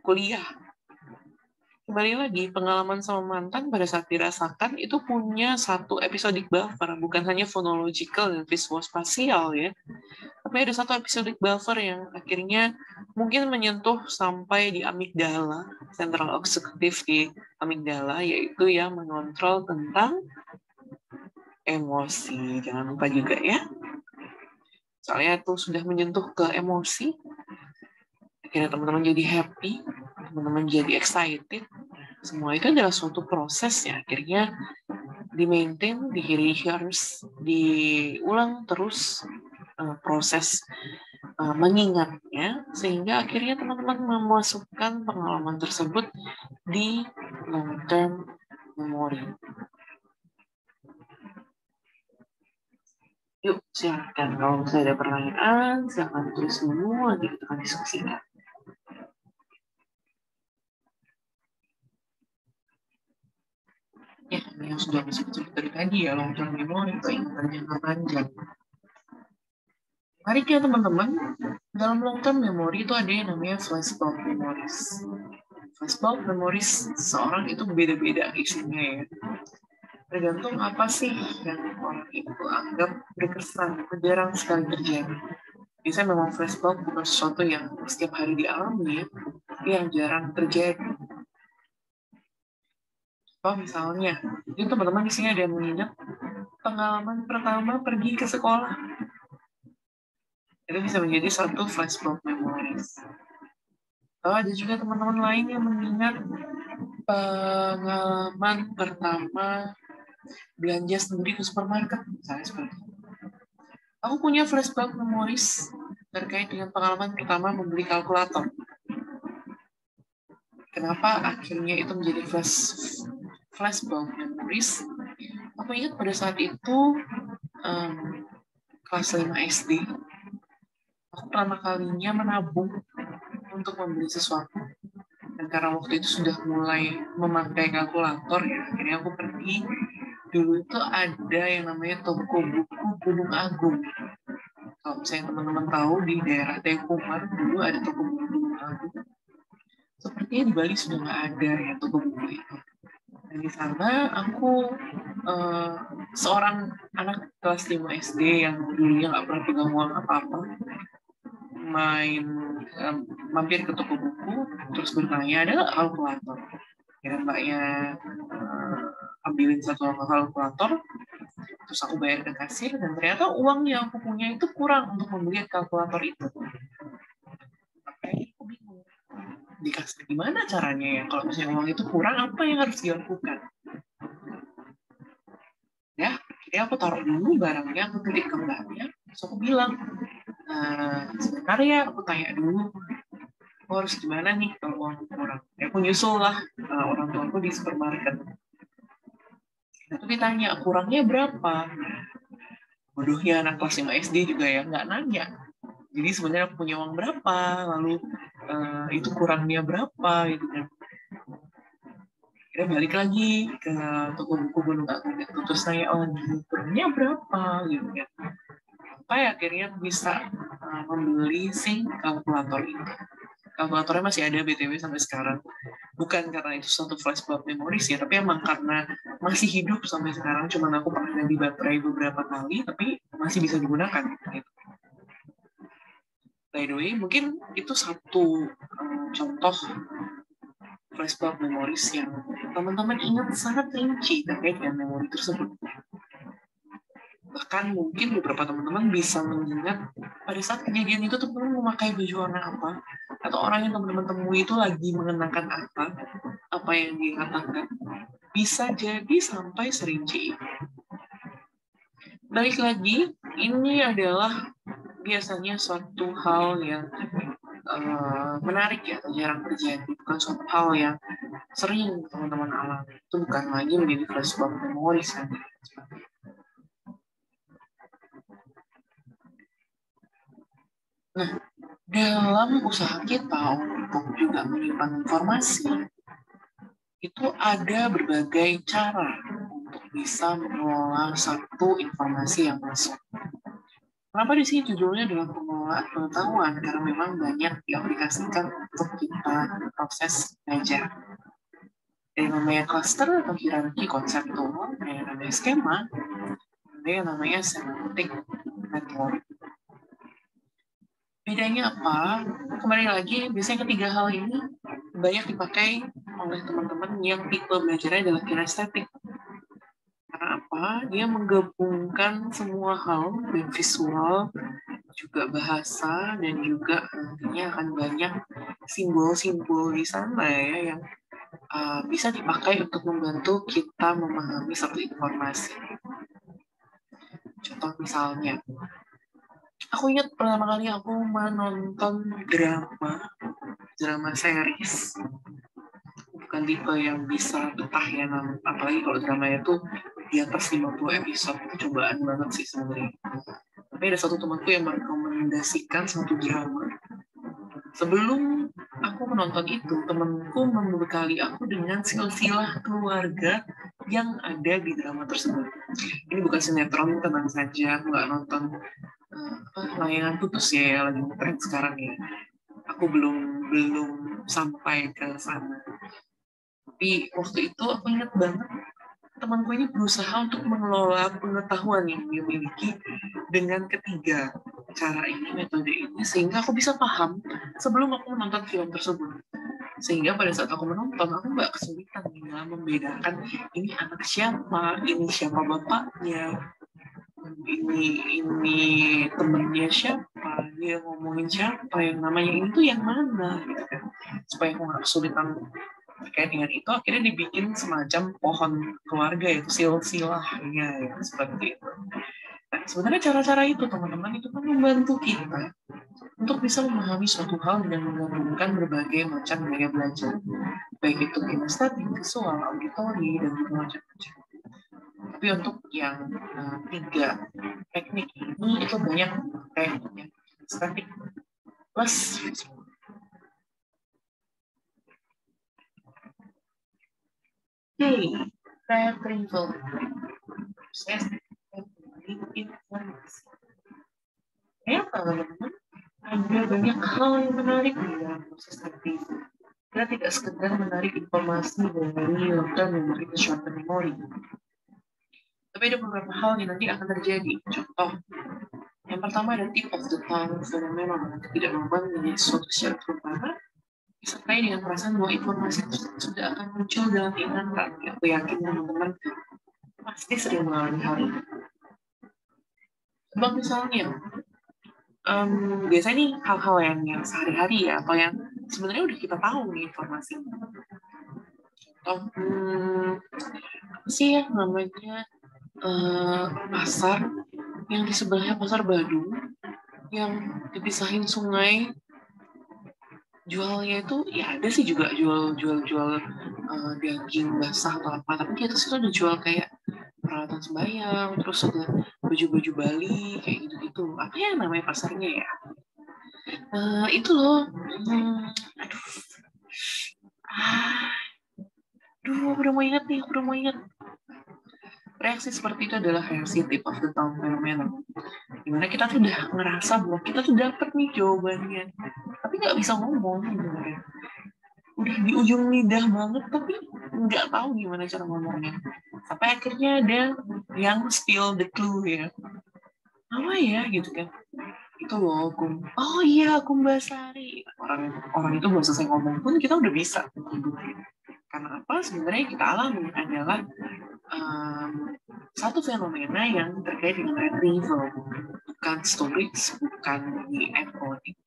Speaker 1: kuliah. Kembali lagi, pengalaman sama mantan pada saat dirasakan itu punya satu episodic buffer, bukan hanya phonological dan visuospasial ya, tapi ada satu episodic buffer yang akhirnya mungkin menyentuh sampai di amigdala, central executive di amigdala, yaitu yang mengontrol tentang emosi. Jangan lupa juga ya, soalnya itu sudah menyentuh ke emosi, akhirnya teman-teman jadi happy, teman-teman jadi excited. Semua itu adalah suatu proses ya, akhirnya di-maintain, di-rehearse, diulang terus proses mengingatnya, sehingga akhirnya teman-teman memasukkan pengalaman tersebut di long-term memory. Yuk, silakan. Kalau misalnya ada pertanyaan, silakan tulis dulu, nanti kita akan diskusikan. Ya, ini yang sudah disebut dari tadi ya, long-term memory itu ingatan jangka panjang. Mari ya teman-teman, dalam long-term memory itu ada yang namanya flashbulb memories. Flashbulb memories seseorang itu beda-beda isinya ya. Tergantung apa sih yang orang itu anggap berkesan, itu jarang sekali terjadi. Biasanya memang flashbulb bukan sesuatu yang setiap hari dialami ya, tapi yang jarang terjadi. Misalnya, ini teman-teman di sini ada yang mengingat pengalaman pertama pergi ke sekolah. Itu bisa menjadi satu flashbulb memories. Ada juga teman-teman lain yang mengingat pengalaman pertama belanja sendiri ke supermarket, misalnya seperti itu. Aku punya flashback memories terkait dengan pengalaman pertama membeli kalkulator. Kenapa akhirnya itu menjadi flashback memories? Aku ingat pada saat itu kelas 5 SD, aku pertama kalinya menabung untuk membeli sesuatu. Dan karena waktu itu sudah mulai memakai kalkulator ya, akhirnya aku pergi. Dulu itu ada yang namanya toko buku Gunung Agung. Kalau misalnya teman-teman tahu di daerah Tengkumar dulu ada toko buku Gunung Agung. Sepertinya di Bali sudah nggak ada ya toko buku itu. Dan di sana aku seorang anak kelas 5 SD yang dulunya nggak pernah pegang uang apa-apa, mampir ke toko buku terus bertanya ada nggak kalkulator. Kira mbaknya ambilin satu kalkulator, terus aku bayar ke kasir, dan ternyata uang yang aku punya itu kurang untuk membeli kalkulator itu. Makanya aku bingung, dikasih gimana caranya ya, kalau misalnya uang itu kurang, apa yang harus dilakukan? Ya, jadi aku taruh dulu barangnya, aku titip ke mbaknya, terus aku bilang, sebentar ya, aku tanya dulu, aku harus gimana nih kalau uang kurang. Ya, aku nyusul lah orang tuaku di supermarket. Aku ditanya, kurangnya berapa? Bodohnya anak kelas 5 SD juga ya, nggak nanya. Jadi sebenarnya aku punya uang berapa, lalu itu kurangnya berapa, gitu kan. Kita balik lagi ke toko buku Gunung Agung, terus nanya, kurangnya berapa, gitu kan. Sampai akhirnya bisa membeli si kalkulator ini. Kalkulatornya masih ada BTW sampai sekarang. Bukan karena itu suatu flashbulb memories ya, tapi emang karena masih hidup sampai sekarang. Cuman aku pernah ganti baterai beberapa kali, tapi masih bisa digunakan. Gitu. By the way, mungkin itu satu contoh flashbulb memories yang teman-teman ingat sangat rinci terkait dengan memori tersebut. Bahkan mungkin beberapa teman-teman bisa mengingat pada saat kejadian itu teman-teman memakai baju warna apa, atau orang yang teman-teman temui itu lagi mengenakan apa yang dia katakan. Bisa jadi sampai serinci itu. balik lagi, ini adalah biasanya suatu hal yang menarik ya, atau jarang terjadi, bukan suatu hal yang sering teman-teman alami. Itu bukan lagi menjadi flashback memori saja. Nah, dalam usaha kita untuk juga menyimpan informasi, itu ada berbagai cara untuk bisa mengelola satu informasi yang masuk. Kenapa di sini judulnya adalah pengelolaan pengetahuan? Karena memang banyak diaplikasikan untuk kita proses belajar. Dari namanya cluster atau hierarki konseptual, ada yang namanya skema, ada yang namanya semantic network. Bedanya apa? Kembali lagi, biasanya ketiga hal ini banyak dipakai oleh teman-teman yang tipe belajarnya adalah kinestetik. Karena apa? Dia menggabungkan semua hal, baik visual, juga bahasa, dan juga nantinya akan banyak simbol-simbol di sana ya yang bisa dipakai untuk membantu kita memahami satu informasi. Contoh misalnya, aku ingat pertama kali aku menonton drama series. Bukan tipe yang bisa betah ya, apalagi kalau dramanya tuh di atas 50 episode, itu cobaan banget sih sebenarnya. Tapi ada satu temanku yang merekomendasikan satu drama. Sebelum aku menonton itu, temanku membekali aku dengan silsilah keluarga yang ada di drama tersebut. Ini bukan sinetron, tenang saja, aku nggak nonton layangan putus ya, lagi tren sekarang ya. Aku belum sampai ke sana. Tapi waktu itu aku ingat banget, temanku ini berusaha untuk mengelola pengetahuan yang dia miliki dengan ketiga cara ini, metode ini, sehingga aku bisa paham sebelum aku menonton film tersebut. Sehingga pada saat aku menonton, aku nggak kesulitan dalam membedakan ini anak siapa, ini siapa bapaknya, ini temennya siapa, dia ngomongin siapa, yang namanya ini tuh yang mana, gitu kan. Supaya aku nggak kesulitan terkait dengan itu, akhirnya dibikin semacam pohon keluarga, yaitu silsilahnya, ya, seperti itu. Nah, sebenarnya cara-cara itu, teman-teman, itu kan membantu kita untuk bisa memahami suatu hal dengan menggabungkan berbagai macam gaya belajar, baik itu kinestetik, visual, auditori, dan macam-macam. Tapi untuk yang tiga teknik ini itu banyak kayak kinestetik plus visual. Retrieval proses informasi. Ya, teman-teman, ada banyak hal yang menarik di dalam proses retrieval. Kita tidak sekedar menarik informasi dari long-term memory ke short-term memory. Tapi ada beberapa hal yang nanti akan terjadi. Contoh, yang pertama ada tip of the tongue fenomena, nanti tidak membuat menjadi suatu secara terutama, disertai dengan perasaan bahwa informasi tersebut sudah akan muncul dalam ingatan. Aku yakin teman-teman pasti sering mengalami hal ini. Sebab misalnya, biasanya nih hal-hal yang sehari-hari ya, atau yang sebenarnya udah kita tahu nih informasi. Contoh, apa sih ya namanya pasar yang di sebelahnya pasar Badung, yang dipisahin sungai, jualnya itu ya ada sih juga jual daging basah atau apa, tapi di atas itu ada jual kayak peralatan sembahyang, terus ada baju-baju Bali kayak gitu-gitu. Apa ya namanya pasarnya ya? Itu loh. Aku udah mau ingat. Reaksi seperti itu adalah reaksi tip of the tongue fenomena. Dimana kita tuh udah ngerasa bahwa kita tuh dapet nih jawabannya, tapi nggak bisa ngomong gitu ya. Udah di ujung lidah banget, tapi nggak tahu gimana cara ngomongnya. Sampai akhirnya ada yang spill the clue ya. Apa ya gitu kan? Itu loh, oh iya, Kumbasari. Orang itu belum selesai ngomong pun kita udah bisa. Karena apa? Sebenarnya kita alami adalah satu fenomena yang terkait dengan retrieval, bukan storage, bukan di encoding.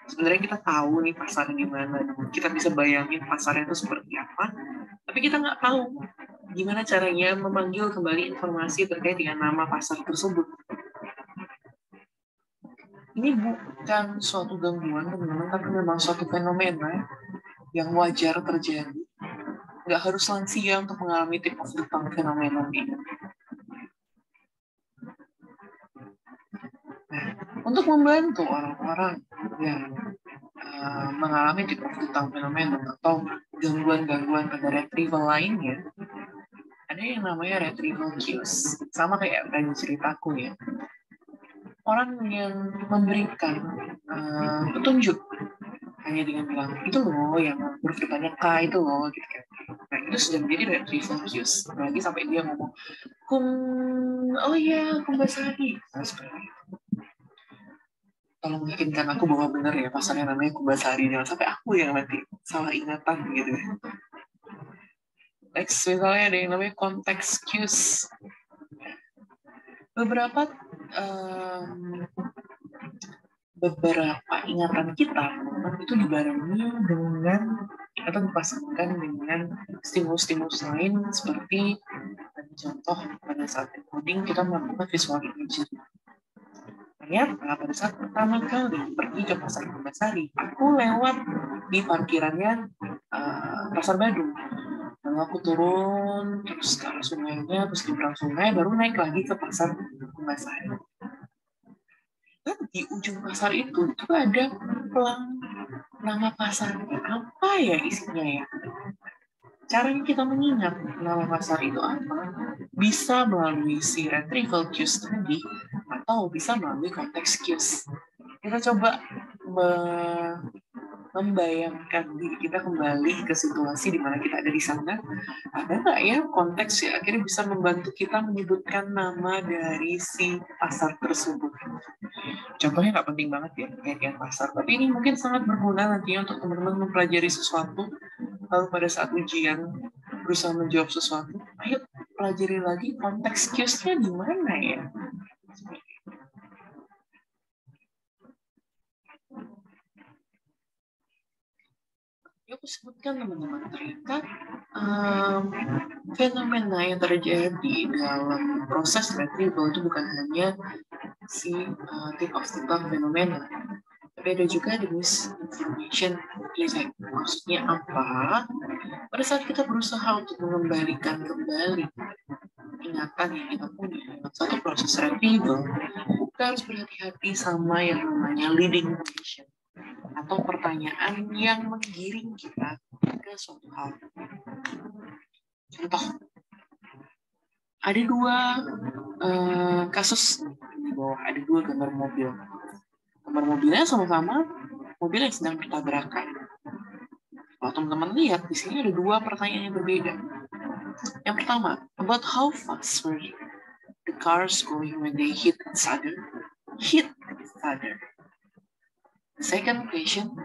Speaker 1: Sebenarnya kita tahu nih pasarnya di mana, kita bisa bayangin pasarnya itu seperti apa, tapi kita nggak tahu gimana caranya memanggil kembali informasi terkait dengan nama pasar tersebut. Ini bukan suatu gangguan, teman-teman, tapi memang suatu fenomena yang wajar terjadi. Nggak harus lansia untuk mengalami tip of the tongue fenomena ini. Nah, untuk membantu orang-orang yang mengalami tip of the tongue fenomena atau gangguan-gangguan pada retrieval lainnya, ada yang namanya retrieval cues. Sama kayak tadi ceritaku ya. Orang yang memberikan petunjuk hanya dengan bilang, itu loh yang huruf depannya K itu loh, gitu kan. Nah, itu sudah menjadi retrieval cues. Apalagi sampai dia ngomong, oh iya, Kumbasari. Nah, seperti itu. Tolong yakinkan aku bahwa benar ya pasarnya namanya Kumbasari. Jangan sampai aku yang nanti salah ingatan gitu. Next, misalnya ada yang namanya context cues. Beberapa ingatan kita itu dibarengi dengan atau dipasangkan dengan stimulus-stimulus lain seperti contoh pada saat encoding kita melakukan visual imaging. Ternyata pada saat pertama kali pergi ke pasar Kumbasari, aku lewat di parkirannya Pasar Badung. Lalu aku turun terus ke arah sungainya, terus nyebrang sungai, baru naik lagi ke pasar Kumbasari. Dan di ujung pasar itu ada pelang nama pasarnya. Apa ya isinya ya? Caranya kita mengingat nama pasar itu apa, bisa melalui si retrieval cues tadi, atau bisa melalui konteks cues. Kita coba membayangkan diri kita kembali ke situasi di mana kita ada di sana. Ada nggak ya konteks ya akhirnya bisa membantu kita menyebutkan nama dari si pasar tersebut. Contohnya nggak penting banget ya kayak pasar, tapi ini mungkin sangat berguna nantinya untuk teman-teman mempelajari sesuatu, lalu pada saat ujian berusaha menjawab sesuatu, ayo pelajari lagi konteks cues-nya di mana ya. Aku sebutkan teman-teman, ternyata fenomena yang terjadi dalam proses retrieval itu bukan hanya si tip of the tongue fenomena, tapi ada juga the misinformation effect. Maksudnya apa? Pada saat kita berusaha untuk mengembalikan kembali ingatan yang kita punya dalam satu proses retrieval, kita harus berhati-hati sama yang namanya leading question atau pertanyaan yang menggiring kita ke suatu hal. Contoh, ada dua kasus di bawah, ada dua gambar mobil. Gambar mobilnya sama-sama mobil yang sedang bertabrakan. Kalau teman-teman lihat, di sini ada dua pertanyaan yang berbeda. Yang pertama, about how fast were the cars going when they hit each other? The second question,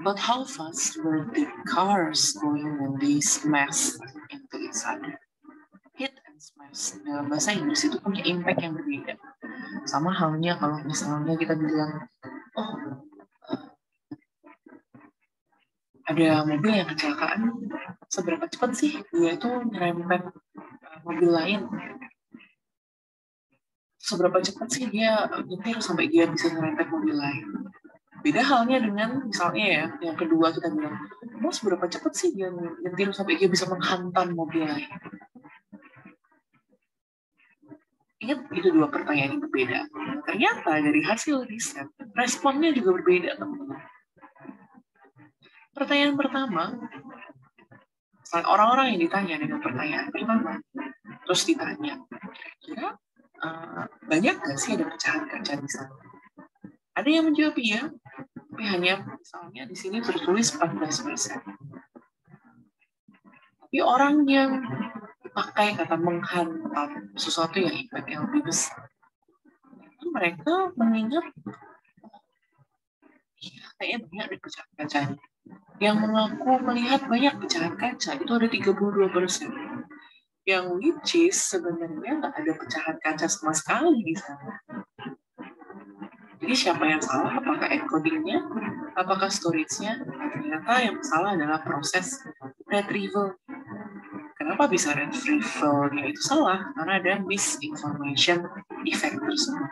Speaker 1: but how fast were the cars going when they smashed into each other? Hit and smash. Dalam bahasa Inggris itu punya impact yang berbeda. Sama halnya kalau misalnya kita bilang, ada mobil yang kecelakaan, seberapa cepat sih dia itu nyerempet mobil lain? Seberapa cepat sih dia nyetir sampai dia bisa nyerempet mobil lain? Beda halnya dengan misalnya ya, yang kedua kita bilang, seberapa cepat sih dia nyetir sampai dia bisa menghantam mobil lain? Ingat, itu dua pertanyaan yang berbeda. Ternyata dari hasil riset, responnya juga berbeda, teman-teman. Pertanyaan pertama, orang-orang yang ditanya dengan pertanyaan pertama, terus ditanya, kira-kira banyak nggak sih ada pecahan kaca di sana? Ada yang menjawab iya, tapi hanya misalnya di sini tertulis 14%. Tapi orang yang pakai kata menghantam sesuatu yang impact yang lebih besar, itu mereka mengingat kayaknya banyak ada pecahan kacanya. Yang mengaku melihat banyak pecahan kaca itu ada 32%. Yang which is sebenarnya nggak ada pecahan kaca sama sekali di sana. Jadi siapa yang salah? Apakah encodingnya? Apakah storage-nya? Ternyata yang salah adalah proses retrieval. Kenapa bisa retrieval-nya itu salah? Karena ada misinformation effect tersebut.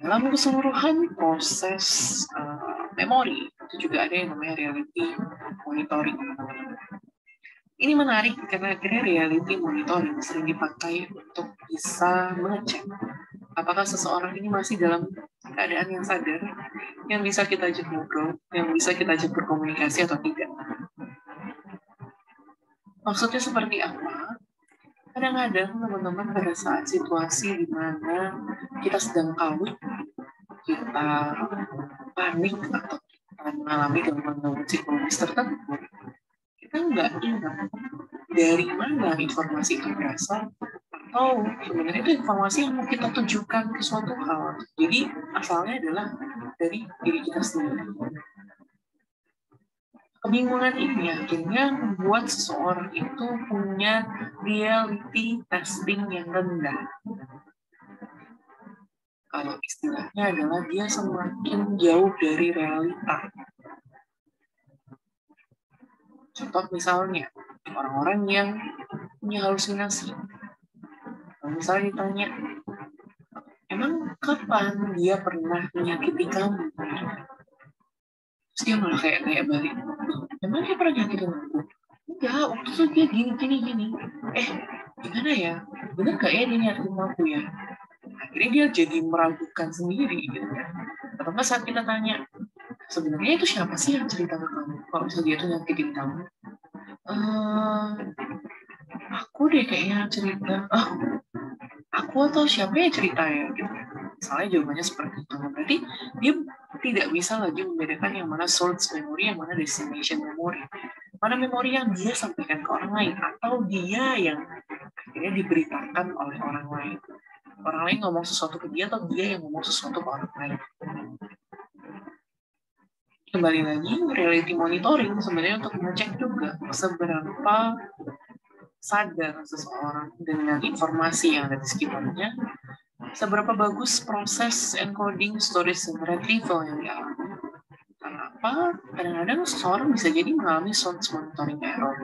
Speaker 1: Dalam keseluruhan proses memori, itu juga ada yang namanya reality monitoring. Ini menarik karena akhirnya reality monitoring sering dipakai untuk bisa mengecek apakah seseorang ini masih dalam keadaan yang sadar, yang bisa kita ajak ngobrol, yang bisa kita ajak berkomunikasi atau tidak. Maksudnya seperti apa? Kadang-kadang teman-teman pada saat situasi di mana kita sedang kalut, kita panik atau kita mengalami gangguan psikologis tertentu, kita nggak ingat dari mana informasi itu berasal, atau sebenarnya itu informasi yang mau kita tujukan ke suatu hal. Jadi asalnya adalah dari diri kita sendiri. Kebingungan ini akhirnya membuat seseorang itu punya reality testing yang rendah. Kalau istilahnya adalah dia semakin jauh dari realita. Contoh misalnya, orang-orang yang punya halusinasi. Kalau misalnya ditanya, emang kapan dia pernah menyakiti kamu? Terus dia malah kayak balik, emang dia pernah nyakitin aku? Enggak, waktu itu dia gini. Gimana ya? Bener gak ya dia nyakitin aku ya? Akhirnya dia jadi meragukan sendiri gitu kan. Karena saat kita tanya, sebenarnya itu siapa sih yang cerita ke kamu? Kalau misalnya dia tuh nyakitin kamu? Aku deh kayaknya cerita. Aku atau siapa yang cerita ya? Gitu. Misalnya jawabannya seperti itu. Berarti dia tidak bisa lagi membedakan yang mana source memory, yang mana destination memory. Mana memori yang dia sampaikan ke orang lain, atau dia yang akhirnya diberitakan oleh orang lain. Orang lain ngomong sesuatu ke dia, atau dia yang ngomong sesuatu ke orang lain. Kembali lagi, reality monitoring sebenarnya untuk mengecek juga seberapa sadar seseorang dengan informasi yang ada di sekitarnya, seberapa bagus proses encoding storage dan retrieval yang dialami. Karena apa? Kadang-kadang seseorang bisa jadi mengalami source monitoring error.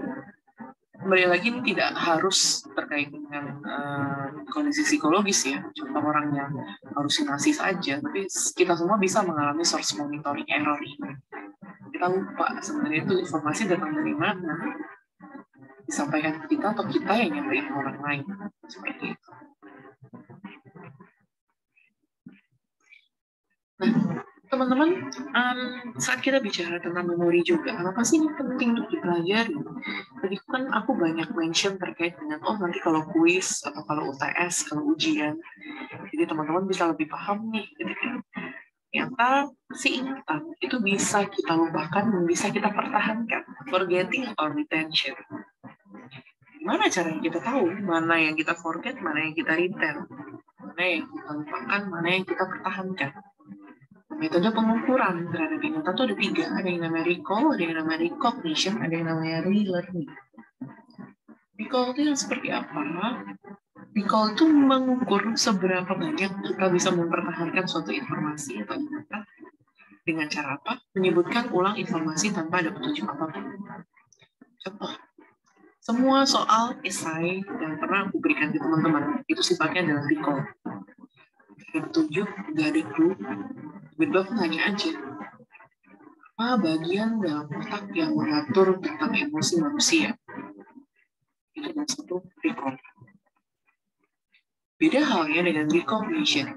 Speaker 1: Kembali lagi, ini tidak harus terkait dengan kondisi psikologis ya, contoh orang yang halusinasi saja, tapi kita semua bisa mengalami source monitoring error ini. Kita lupa sebenarnya itu informasi datang dari mana, disampaikan ke kita atau kita yang nyampein ke orang lain, seperti itu. Nah, teman-teman, saat kita bicara tentang memori juga, kenapa sih ini penting untuk dipelajari? Tadi kan aku banyak mention terkait dengan, nanti kalau kuis, atau kalau UTS, kalau ujian, jadi teman-teman bisa lebih paham nih, gitu kan. Ternyata ingatan itu bisa kita lupakan dan bisa kita pertahankan. Forgetting or retention. Gimana caranya kita tahu mana yang kita forget, mana yang kita retain, mana yang kita lupakan, mana yang kita pertahankan? Metode pengukuran terhadap ingatan itu ada 3. Ada yang namanya recall, ada yang namanya recognition, ada yang namanya relearning. Recall itu yang seperti apa? Recall itu mengukur seberapa banyak kita bisa mempertahankan suatu informasi atau ingatan. Dengan cara apa? Menyebutkan ulang informasi tanpa ada petunjuk apapun. Contoh, semua soal esai yang pernah aku berikan ke teman-teman, itu sifatnya adalah recall. Ada petunjuk, nggak ada clue, tiba-tiba aku nanya aja, apa bagian dalam otak yang mengatur tentang emosi manusia? Itu adalah satu recall. Beda halnya dengan recognition.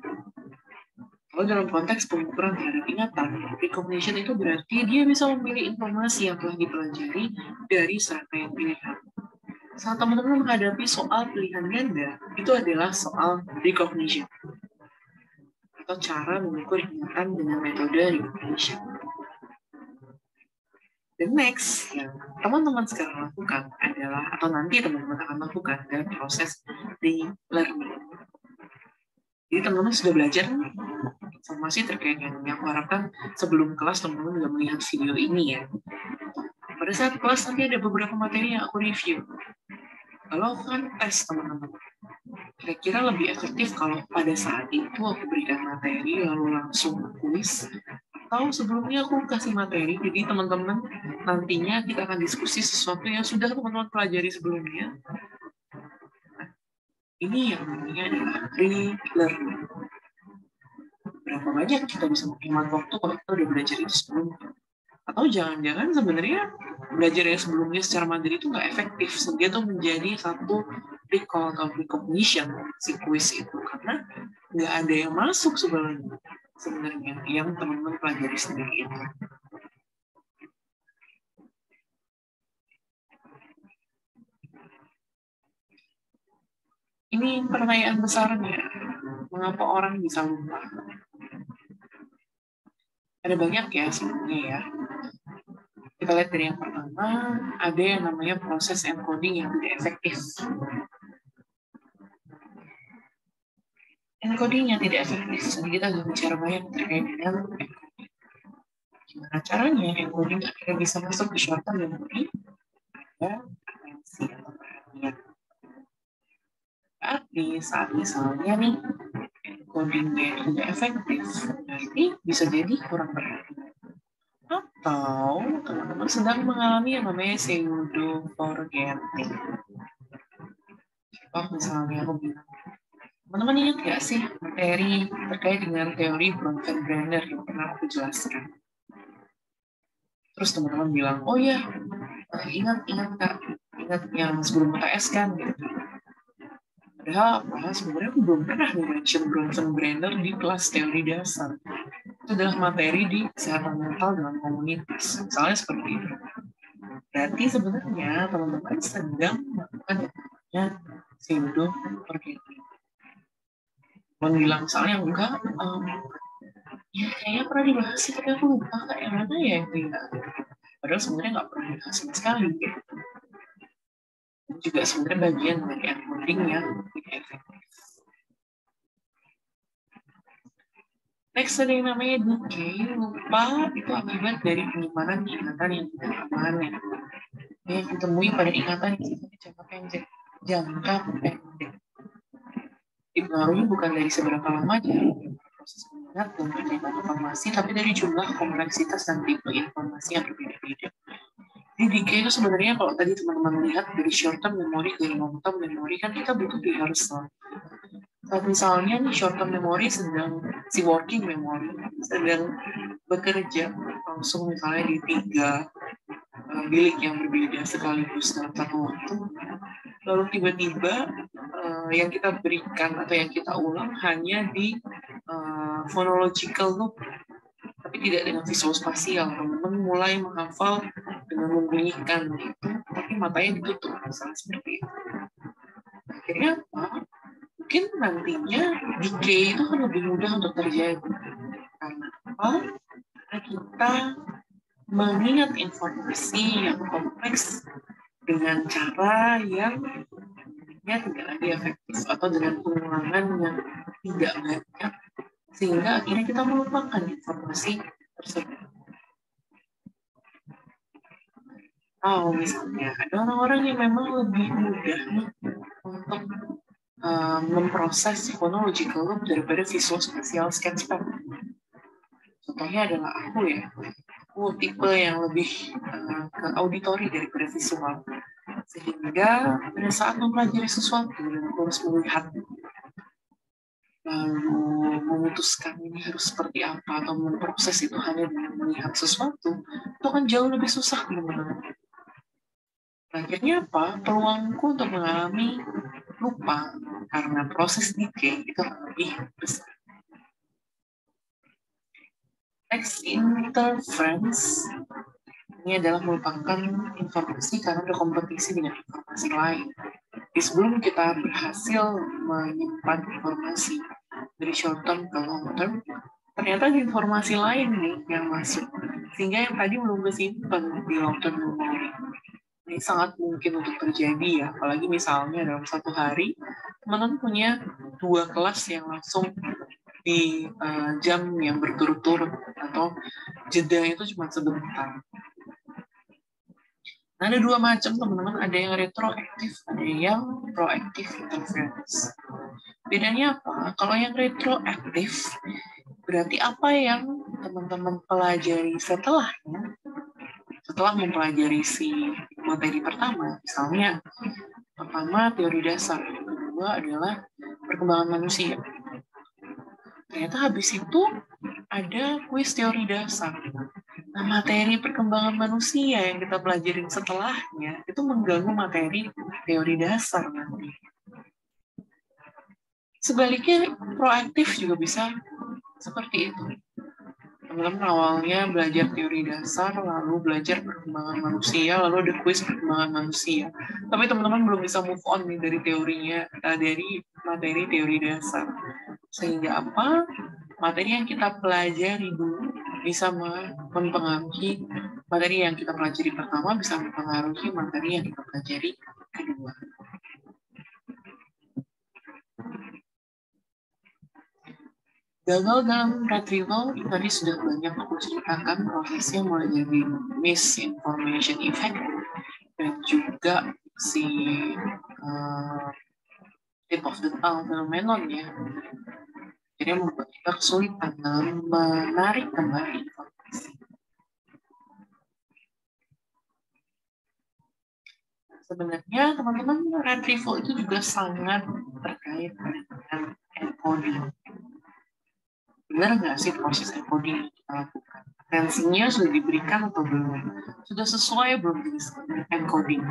Speaker 1: Kalau dalam konteks pengukuran terhadap ingatan, recognition itu berarti dia bisa memilih informasi yang telah dipelajari dari serangkaian pilihan. Saat teman-teman menghadapi soal pilihan ganda, itu adalah soal recognition, atau cara mengukur ingatan dengan metode recognition. The next yang teman-teman sekarang lakukan adalah, atau nanti teman-teman akan lakukan, adalah proses relearning. Jadi teman-teman sudah belajar informasi terkait yang aku harapkan sebelum kelas teman-teman juga melihat video ini ya. Pada saat kelas nanti ada beberapa materi yang aku review. Kalau kan tes teman-teman, kira-kira lebih efektif kalau pada saat itu aku berikan materi lalu langsung kuis, Atau sebelumnya aku kasih materi, jadi teman-teman nantinya kita akan diskusi sesuatu yang sudah teman-teman pelajari sebelumnya. Ini yang namanya adalah relearning. Berapa banyak kita bisa menghemat waktu kalau kita udah belajar itu sebelumnya? Atau jangan-jangan sebenarnya belajar yang sebelumnya secara mandiri itu nggak efektif, sehingga itu menjadi satu recall atau recognition si kuis itu, karena nggak ada yang masuk sebenarnya yang teman-teman pelajari sendiri itu. Ini pertanyaan besarnya, mengapa orang bisa lupa? Ada banyak ya sebenarnya ya. Kita lihat dari yang pertama, ada yang namanya proses encoding yang tidak efektif. Encoding yang tidak efektif, jadi kita akan bicara banyak terkait dengan encoding. Gimana caranya encoding akhirnya bisa masuk ke short term memory? Ada referensi atau perhatian. Berarti saat misalnya nih encodingnya tidak efektif, berarti bisa jadi kurang perhatian. Atau teman-teman sedang mengalami yang namanya pseudo forgetting. Oh, misalnya aku bilang, teman-teman ingat nggak sih materi terkait dengan teori Bronfenbrenner yang pernah aku jelaskan? Terus teman-teman bilang, oh ya, ingat Kak, ingat yang sebelum UTS kan gitu. Padahal sebenarnya aku belum pernah mention Bronfenbrenner di kelas teori dasar. Itu adalah materi di kesehatan mental dalam komunitas. Misalnya seperti itu. Berarti sebenarnya teman-teman sedang melakukan pseudo forgetting. Bilang misalnya enggak, ya kayaknya pernah dibahas sih, tapi aku lupa Kak, yang mana ya itu ya. Padahal sebenarnya nggak pernah dibahas sama sekali gitu. Dan juga sebenarnya bagian dari encoding yang tidak efektif. Next ada yang namanya decay, lupa itu akibat dari penyimpanan ingatan yang tidak aman ya. Yang ditemui pada ingatan jangka pendek. Dipengaruhi bukan dari seberapa lama proses mengingat dan penerimaan informasi, tapi dari jumlah, kompleksitas, dan tipe informasi yang berbeda-beda. Jadi decay itu sebenarnya kalau tadi teman-teman lihat dari short term memory ke long term memory kan kita butuh rehearsal. Kalau misalnya nih short term memory sedang si working memory sedang bekerja langsung misalnya di 3 bilik yang berbeda sekaligus dalam satu waktu, lalu tiba-tiba yang kita berikan atau yang kita ulang hanya di phonological loop, tapi tidak dengan visual spasial. Teman-teman mulai menghafal dengan membunyikan gitu, tapi matanya ditutup, misalnya seperti itu. Akhirnya apa? Mungkin nantinya decay itu kan lebih mudah untuk terjadi. Karena apa? Karena kita mengingat informasi yang kompleks dengan cara yang tidak lagi efektif atau dengan pengulangan yang tidak banyak, sehingga akhirnya kita melupakan informasi tersebut. Oh, misalnya ada orang-orang yang memang lebih mudah nih untuk memproses phonological loop daripada visual spatial sketchpad. Contohnya adalah aku ya, aku tipe yang lebih ke auditory daripada visual, sehingga pada saat mempelajari sesuatu dan aku harus melihat lalu memutuskan ini harus seperti apa atau memproses itu hanya dengan melihat sesuatu, itu kan jauh lebih susah teman-teman. Akhirnya apa? Peluangku untuk mengalami lupa karena proses decay itu lebih besar. Next, interference. Ini adalah melupakan informasi karena berkompetisi dengan informasi lain. Jadi sebelum kita berhasil menyimpan informasi dari short term ke long term, ternyata ada informasi lain nih yang masuk. Sehingga yang tadi belum kesimpan di long term memory. Ini sangat mungkin untuk terjadi ya, apalagi misalnya dalam satu hari teman-teman punya 2 kelas yang langsung di jam yang berturut-turut atau jeda itu cuma sebentar. Nah, ada 2 macam teman-teman, ada yang retroaktif, ada yang proaktif interference. Bedanya apa? Kalau yang retroaktif berarti apa yang teman-teman pelajari setelah mempelajari si materi pertama, misalnya pertama teori dasar, kedua adalah perkembangan manusia. Ternyata habis itu ada kuis teori dasar. Nah, materi perkembangan manusia yang kita pelajarin setelahnya itu mengganggu materi teori dasar nanti. Sebaliknya, proaktif juga bisa seperti itu. Teman-teman awalnya belajar teori dasar, lalu belajar perkembangan manusia, lalu ada kuis perkembangan manusia. Tapi teman-teman belum bisa move on nih dari teorinya, dari materi teori dasar. Sehingga apa? Materi yang kita pelajari dulu bisa mempengaruhi materi yang kita pelajari pertama, bisa mempengaruhi materi yang kita pelajari kedua. Gagal dalam retrieval, tadi sudah banyak aku ceritakan prosesnya mulai dari misinformation effect dan juga si tip of the tongue phenomenon ya. Jadi membuat kita kesulitan dalam menarik kembali informasi. Sebenarnya teman-teman retrieval itu juga sangat terkait dengan encoding. Benar nggak sih proses encoding yang kita lakukan? Tensinya sudah diberikan atau belum? Sudah sesuai belum dengan encoding?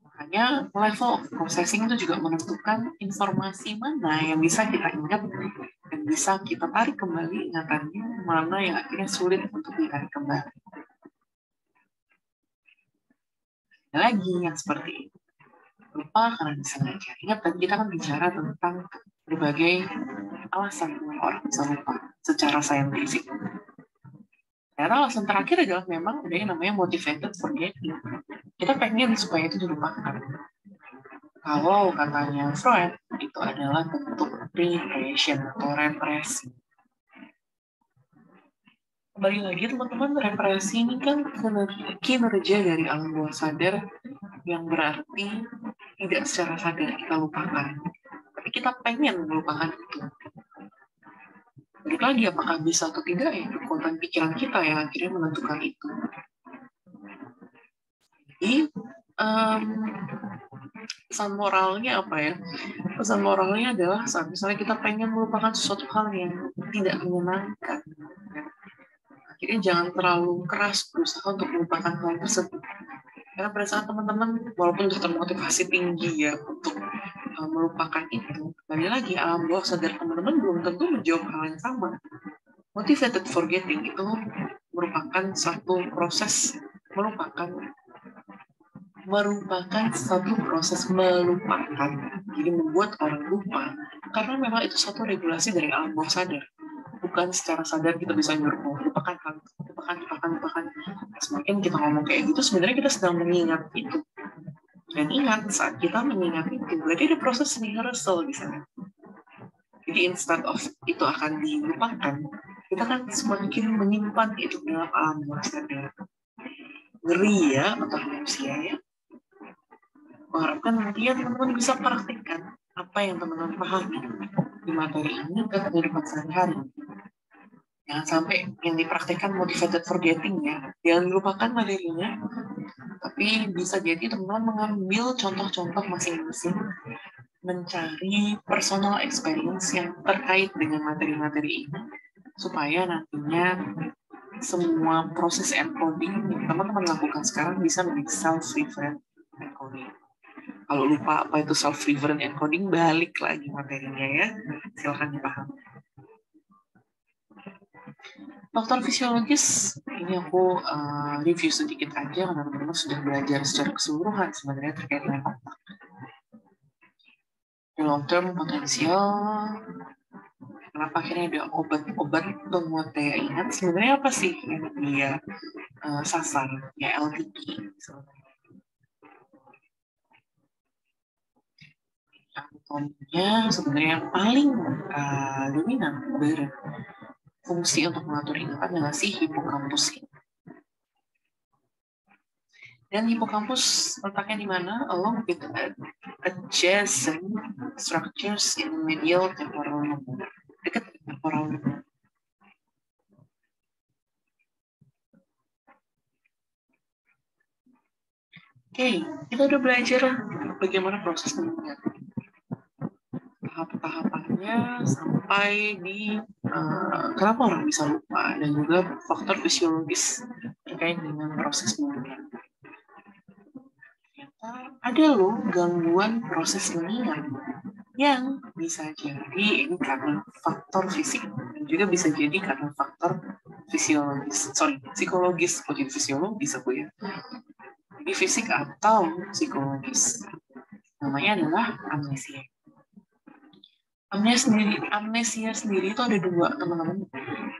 Speaker 1: Makanya level of processing itu juga menentukan informasi mana yang bisa kita ingat dan bisa kita tarik kembali ingatannya, mana yang akhirnya sulit untuk ditarik kembali. Ada lagi yang seperti itu. Lupa karena disengaja. Ingat tadi kita kan bicara tentang berbagai alasan orang bisa lupa secara saintifik. Karena alasan terakhir adalah memang ada yang namanya motivated forgetting. Kita pengen supaya itu dilupakan. Kalau katanya Freud, itu adalah bentuk repression atau represi. Kembali lagi teman-teman, represi ini kan kinerja dari alam bawah sadar yang berarti tidak secara sadar kita lupakan. Tapi kita pengen melupakan itu. Balik lagi, apakah bisa atau tidak ya kekuatan pikiran kita yang akhirnya menentukan itu. Jadi, pesan moralnya apa ya? Pesan moralnya adalah saat misalnya kita pengen melupakan sesuatu hal yang tidak menyenangkan. Akhirnya jangan terlalu keras berusaha untuk melupakan hal tersebut. Karena pada saat teman-teman, walaupun sudah termotivasi tinggi ya untuk melupakan itu, kembali lagi alam bawah sadar teman-teman belum tentu menjawab hal yang sama. Motivated forgetting itu merupakan satu proses merupakan satu proses melupakan, jadi membuat orang lupa, karena memang itu satu regulasi dari alam bawah sadar. Bukan secara sadar kita bisa nyuruh lupakan hal, lupakan. Semakin kita ngomong kayak gitu, sebenarnya kita sedang mengingat itu. Dan ingat, saat kita mengingat itu, berarti ada proses rehearsal di sana. Jadi instead of itu akan dilupakan, kita kan semakin menyimpan itu dalam alam bawah sadar. Ngeri ya untuk manusia ya. Mengharapkan nantinya teman-teman bisa praktikkan apa yang teman-teman pahami di materi ini ke kehidupan sehari-hari. Jangan sampai yang dipraktikkan motivated forgetting ya. Jangan dilupakan materinya, tapi bisa jadi teman-teman mengambil contoh-contoh masing-masing, mencari personal experience yang terkait dengan materi-materi ini, supaya nantinya semua proses encoding yang teman-teman lakukan sekarang bisa menjadi self-referent encoding. Kalau lupa apa itu self-referent encoding, balik lagi materinya ya. Silahkan dipahami. Faktor fisiologis, ini aku review sedikit aja karena teman-teman sudah belajar secara keseluruhan sebenarnya terkait dengan otak. Di long term potensial, kenapa akhirnya ada obat-obat penguat daya ingat, sebenarnya apa sih yang dia sasar, ya LTP sebenarnya. Anatominya sebenarnya yang paling dominan berfungsi untuk mengatur ingatan adalah si hipokampus ini. Dan hipokampus letaknya di mana? Along with adjacent structures in medial temporal lobe. Dekat temporal lobe. Oke, kita udah belajar bagaimana proses penelitian. Tahap-tahapannya sampai di kenapa orang bisa lupa dan juga faktor fisiologis terkait dengan proses penelitian. Ternyata ada loh gangguan proses penelitian yang bisa jadi ini karena faktor fisik dan juga bisa jadi karena faktor psikologis. Kok jadi fisiologis aku ya? Jadi fisik atau psikologis. Namanya adalah amnesia. Amnesia sendiri itu ada dua, teman-teman.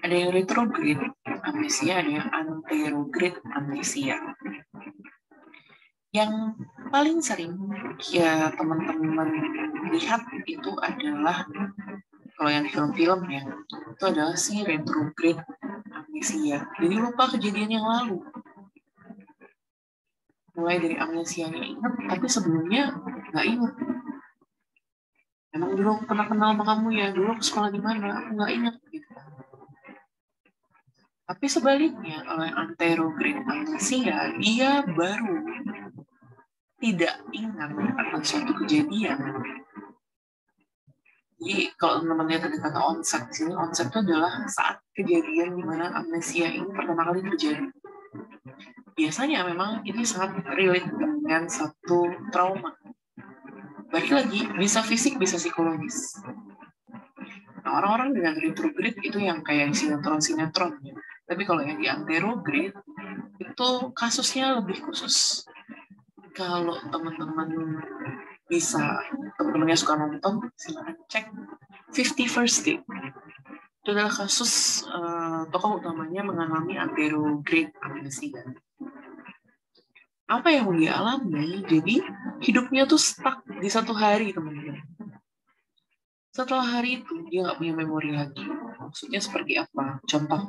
Speaker 1: Ada yang retrograde amnesia, ada yang anterograde amnesia. Yang paling sering ya teman-teman lihat itu adalah, kalau yang film-film ya, itu adalah si retrograde amnesia. Jadi lupa kejadian yang lalu. Mulai dari amnesianya ingat, tapi sebelumnya nggak ingat. Emang dulu aku pernah kenal sama kamu ya, dulu aku sekolah di mana, aku nggak ingat gitu. Tapi sebaliknya, kalau yang anterograde amnesia, dia baru tidak ingat akan suatu kejadian. Jadi kalau teman-teman lihat ada kata onset di sini, onset itu adalah saat kejadian di mana amnesia ini pertama kali terjadi. Biasanya memang ini sangat relate dengan satu trauma. Balik lagi, bisa fisik, bisa psikologis. Nah, orang-orang dengan retrograde itu yang kayak sinetron-sinetron. Ya. Tapi kalau yang di anterograde, itu kasusnya lebih khusus. Kalau teman-teman bisa, teman-teman yang suka nonton, silahkan cek 50 First Date. Itu adalah kasus tokoh utamanya mengalami anterograde amnesia. Apa yang dia alami? Jadi hidupnya tuh stuck di satu hari, teman-teman. Setelah hari itu dia nggak punya memori lagi. Maksudnya seperti apa? Contoh,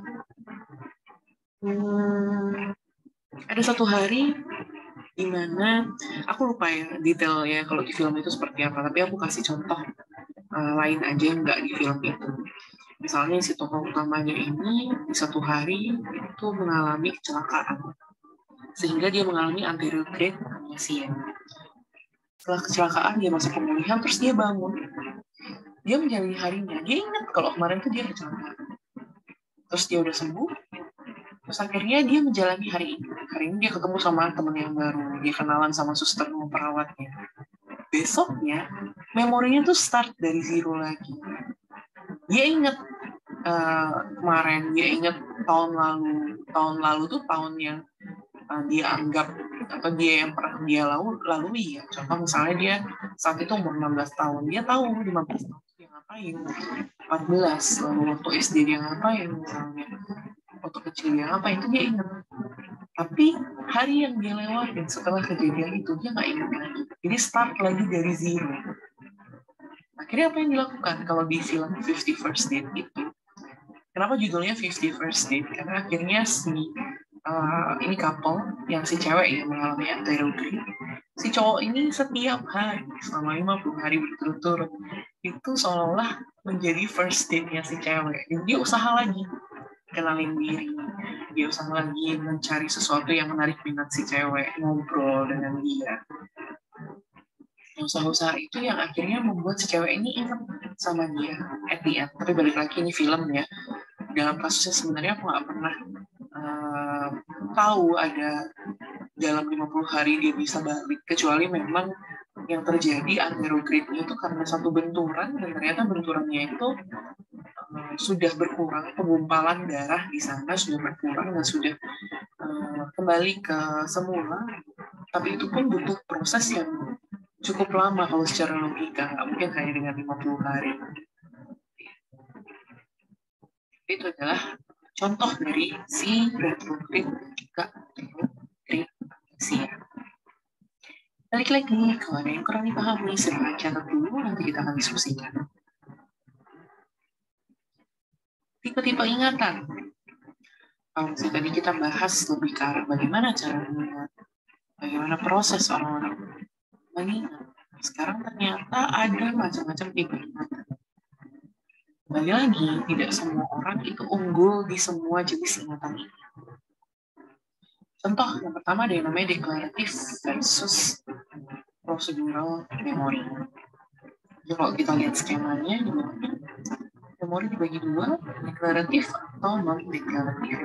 Speaker 1: ada satu hari di mana aku lupa ya detail ya kalau di film itu seperti apa. Tapi aku kasih contoh lain aja yang nggak di film itu. Misalnya si tokoh utamanya ini di satu hari itu mengalami kecelakaan sehingga dia mengalami anterograde amnesia. Setelah kecelakaan dia masuk pemulihan terus dia bangun. Dia menjalani harinya. Dia ingat kalau kemarin tuh dia kecelakaan. Terus dia udah sembuh. Terus akhirnya dia menjalani hari ini. Hari ini dia ketemu sama teman yang baru. Dia kenalan sama suster perawatnya. Besoknya memorinya tuh start dari zero lagi. Dia ingat kemarin, dia ingat tahun lalu tuh tahun yang dia anggap atau dia yang pernah dia lalui ya. Contoh misalnya dia saat itu umur 16 tahun, dia tahu 15 tahun dia ngapain, 14 lalu waktu SD dia ngapain misalnya, waktu kecil dia ngapain, itu dia ingat. Tapi hari yang dia lewatin setelah kejadian itu dia nggak ingat lagi. Jadi start lagi dari zero. Akhirnya apa yang dilakukan kalau di film 50 First Date itu? Kenapa judulnya 50 First Date? Karena akhirnya ini couple yang si cewek yang mengalami anterograde. Si cowok ini setiap hari selama 50 hari berturut-turut itu seolah-olah menjadi first date-nya si cewek. Dan dia usaha lagi kenalin diri. Dia usaha lagi mencari sesuatu yang menarik minat si cewek, ngobrol dengan dia. Usaha-usaha itu yang akhirnya membuat si cewek ini ingat sama dia at the end. Tapi balik lagi ini film ya. Dalam kasusnya sebenarnya aku nggak pernah tahu ada dalam 50 hari dia bisa balik, kecuali memang yang terjadi anterograde-nya itu karena satu benturan, dan ternyata benturannya itu sudah berkurang, penggumpalan darah di sana sudah berkurang dan sudah kembali ke semula. Tapi itu pun butuh proses yang cukup lama kalau secara logika, nggak mungkin hanya dengan 50 hari. Itu adalah contoh dari si retrograde dan juga retrograde amnesia. Balik lagi, kalau ada yang kurang dipahami, silahkan catat dulu, nanti kita akan diskusikan. Tipe-tipe ingatan. Kalau tadi kita bahas lebih ke arah bagaimana cara mengingat, bagaimana proses orang-orang mengingat. Sekarang ternyata ada macam-macam tipe ingatan. Kembali lagi, tidak semua orang itu unggul di semua jenis ingatan ini. Contoh yang pertama ada yang namanya declarative versus procedural memory. Jadi kalau kita lihat skemanya, memori dibagi dua, deklaratif atau non-deklaratif.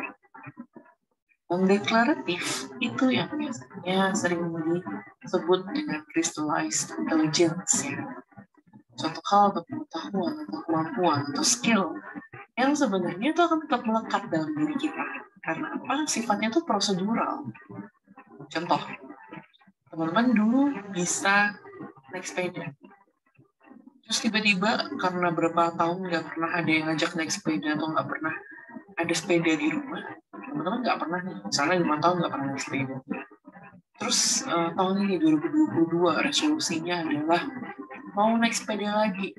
Speaker 1: Non-deklaratif itu yang biasanya sering disebut dengan crystallized intelligence, ya. Suatu hal atau pengetahuan atau kemampuan atau skill yang sebenarnya itu akan tetap melekat dalam diri kita. Karena apa? Sifatnya itu prosedural. Contoh, teman-teman dulu bisa naik sepeda. Terus tiba-tiba karena berapa tahun nggak pernah ada yang ngajak naik sepeda atau nggak pernah ada sepeda di rumah, teman-teman nggak pernah nih, misalnya 5 tahun nggak pernah naik sepeda. Terus tahun ini 2022 resolusinya adalah mau naik sepeda lagi.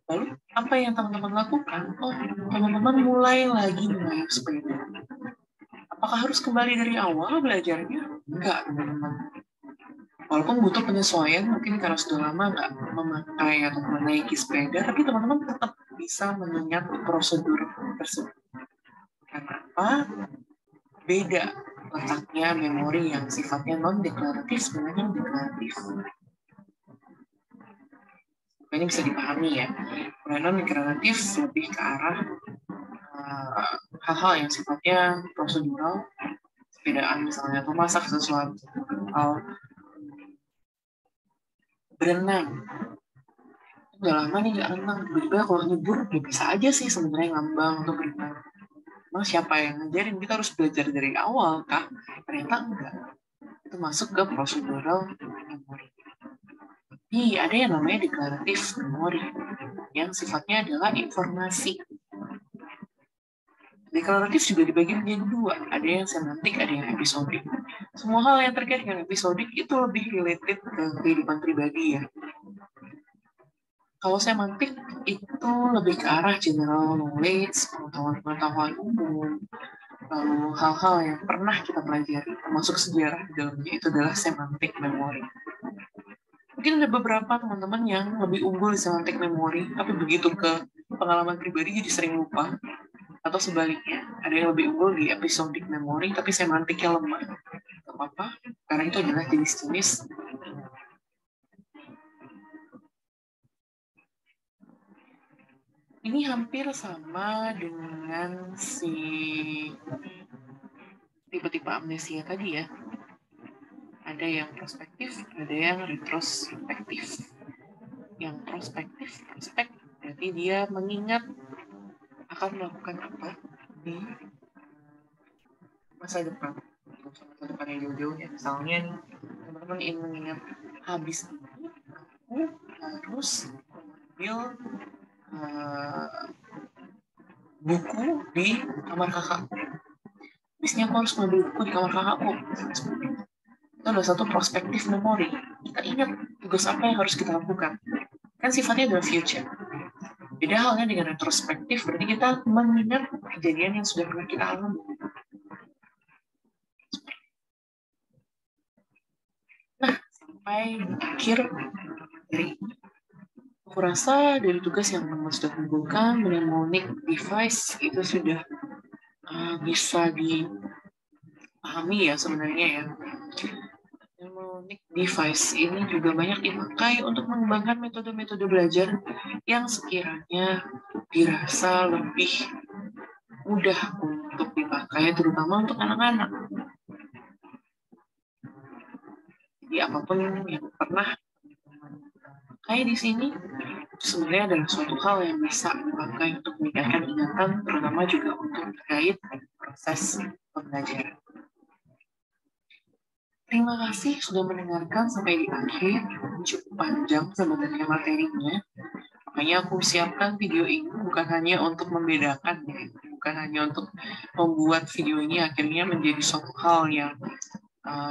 Speaker 1: Lalu apa yang teman-teman lakukan? Oh, teman-teman mulai lagi naik sepeda. Apakah harus kembali dari awal belajarnya? Enggak, teman-teman. Walaupun butuh penyesuaian, mungkin karena sudah lama nggak memakai atau menaiki sepeda, tapi teman-teman tetap bisa mengingat prosedur tersebut. Karena apa? Beda letaknya memori yang sifatnya non-deklaratif sebenarnya deklaratif. Ini bisa dipahami ya. Kalau non-deklaratif lebih ke arah hal-hal yang sifatnya prosedural, sepedaan misalnya, atau masak sesuatu, atau berenang. Udah lama nih nggak renang, tiba-tiba kalau nyebur ya bisa aja sih sebenarnya ngambang untuk berenang. Emang siapa yang ngajarin? Kita harus belajar dari awal kah? Ternyata enggak. Itu masuk ke procedural memory. Tapi ada yang namanya declarative memory yang sifatnya adalah informasi. Deklaratif juga dibagi menjadi dua, ada yang semantik, ada yang episodik. Semua hal yang terkait dengan episodik itu lebih related ke kehidupan pribadi ya. Kalau semantik itu lebih ke arah general knowledge, pengetahuan umum, lalu hal-hal yang pernah kita pelajari, termasuk sejarah di dalamnya, itu adalah semantik memory. Mungkin ada beberapa teman-teman yang lebih unggul di semantik memory, tapi begitu ke pengalaman pribadi jadi sering lupa. Atau sebaliknya, ada yang lebih unggul di episodic memory, tapi semantiknya lemah. Gak apa-apa, karena itu adalah jenis-jenis. Ini hampir sama dengan si tipe-tipe amnesia tadi ya. Ada yang prospektif, ada yang retrospektif. Yang prospektif, berarti dia mengingat akan melakukan apa di masa depan. Masa depan yang jauh-jauh ya. Misalnya nih, teman-teman ingin mengingat habis ini aku harus mengambil buku di kamar kakak. Habisnya aku harus mengambil buku di kamar kakakku. Itu adalah satu prospektif memori. Kita ingat tugas apa yang harus kita lakukan. Kan sifatnya adalah future. Beda halnya dengan retrospektif, berarti kita mengingat kejadian yang sudah pernah kita alami. Nah, sampai akhir dari aku rasa dari tugas yang teman sudah kumpulkan, mnemonic device itu sudah bisa dipahami ya sebenarnya ya. Mnemonic device ini juga banyak dipakai untuk mengembangkan metode-metode belajar yang sekiranya dirasa lebih mudah untuk dipakai, terutama untuk anak-anak. Jadi apapun yang pernah kayak di sini sebenarnya adalah suatu hal yang bisa dipakai untuk meningkatkan ingatan, terutama juga untuk terkait proses pembelajaran. Terima kasih sudah mendengarkan sampai di akhir. Cukup panjang sebenarnya materinya. Makanya aku siapkan video ini bukan hanya untuk membedakan, ya. Bukan hanya untuk membuat video ini akhirnya menjadi suatu hal yang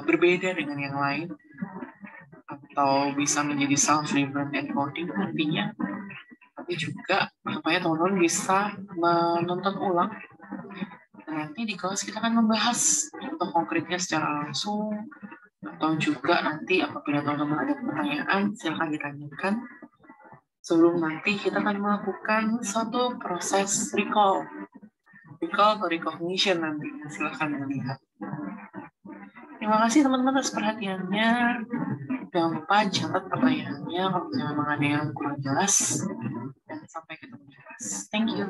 Speaker 1: berbeda dengan yang lain, atau bisa menjadi self-referent encoding nantinya. Tapi juga supaya teman-teman bisa menonton ulang. Dan nanti di kelas kita akan membahas contoh konkretnya secara langsung, atau juga nanti apabila teman-teman ada pertanyaan silahkan ditanyakan sebelum nanti kita akan melakukan suatu proses recall. optical atau recognition nanti. Silahkan melihat. Terima kasih teman-teman atas perhatiannya. Jangan lupa catat pertanyaannya kalau memang ada yang kurang jelas. Dan sampai ketemu di kelas. Thank you.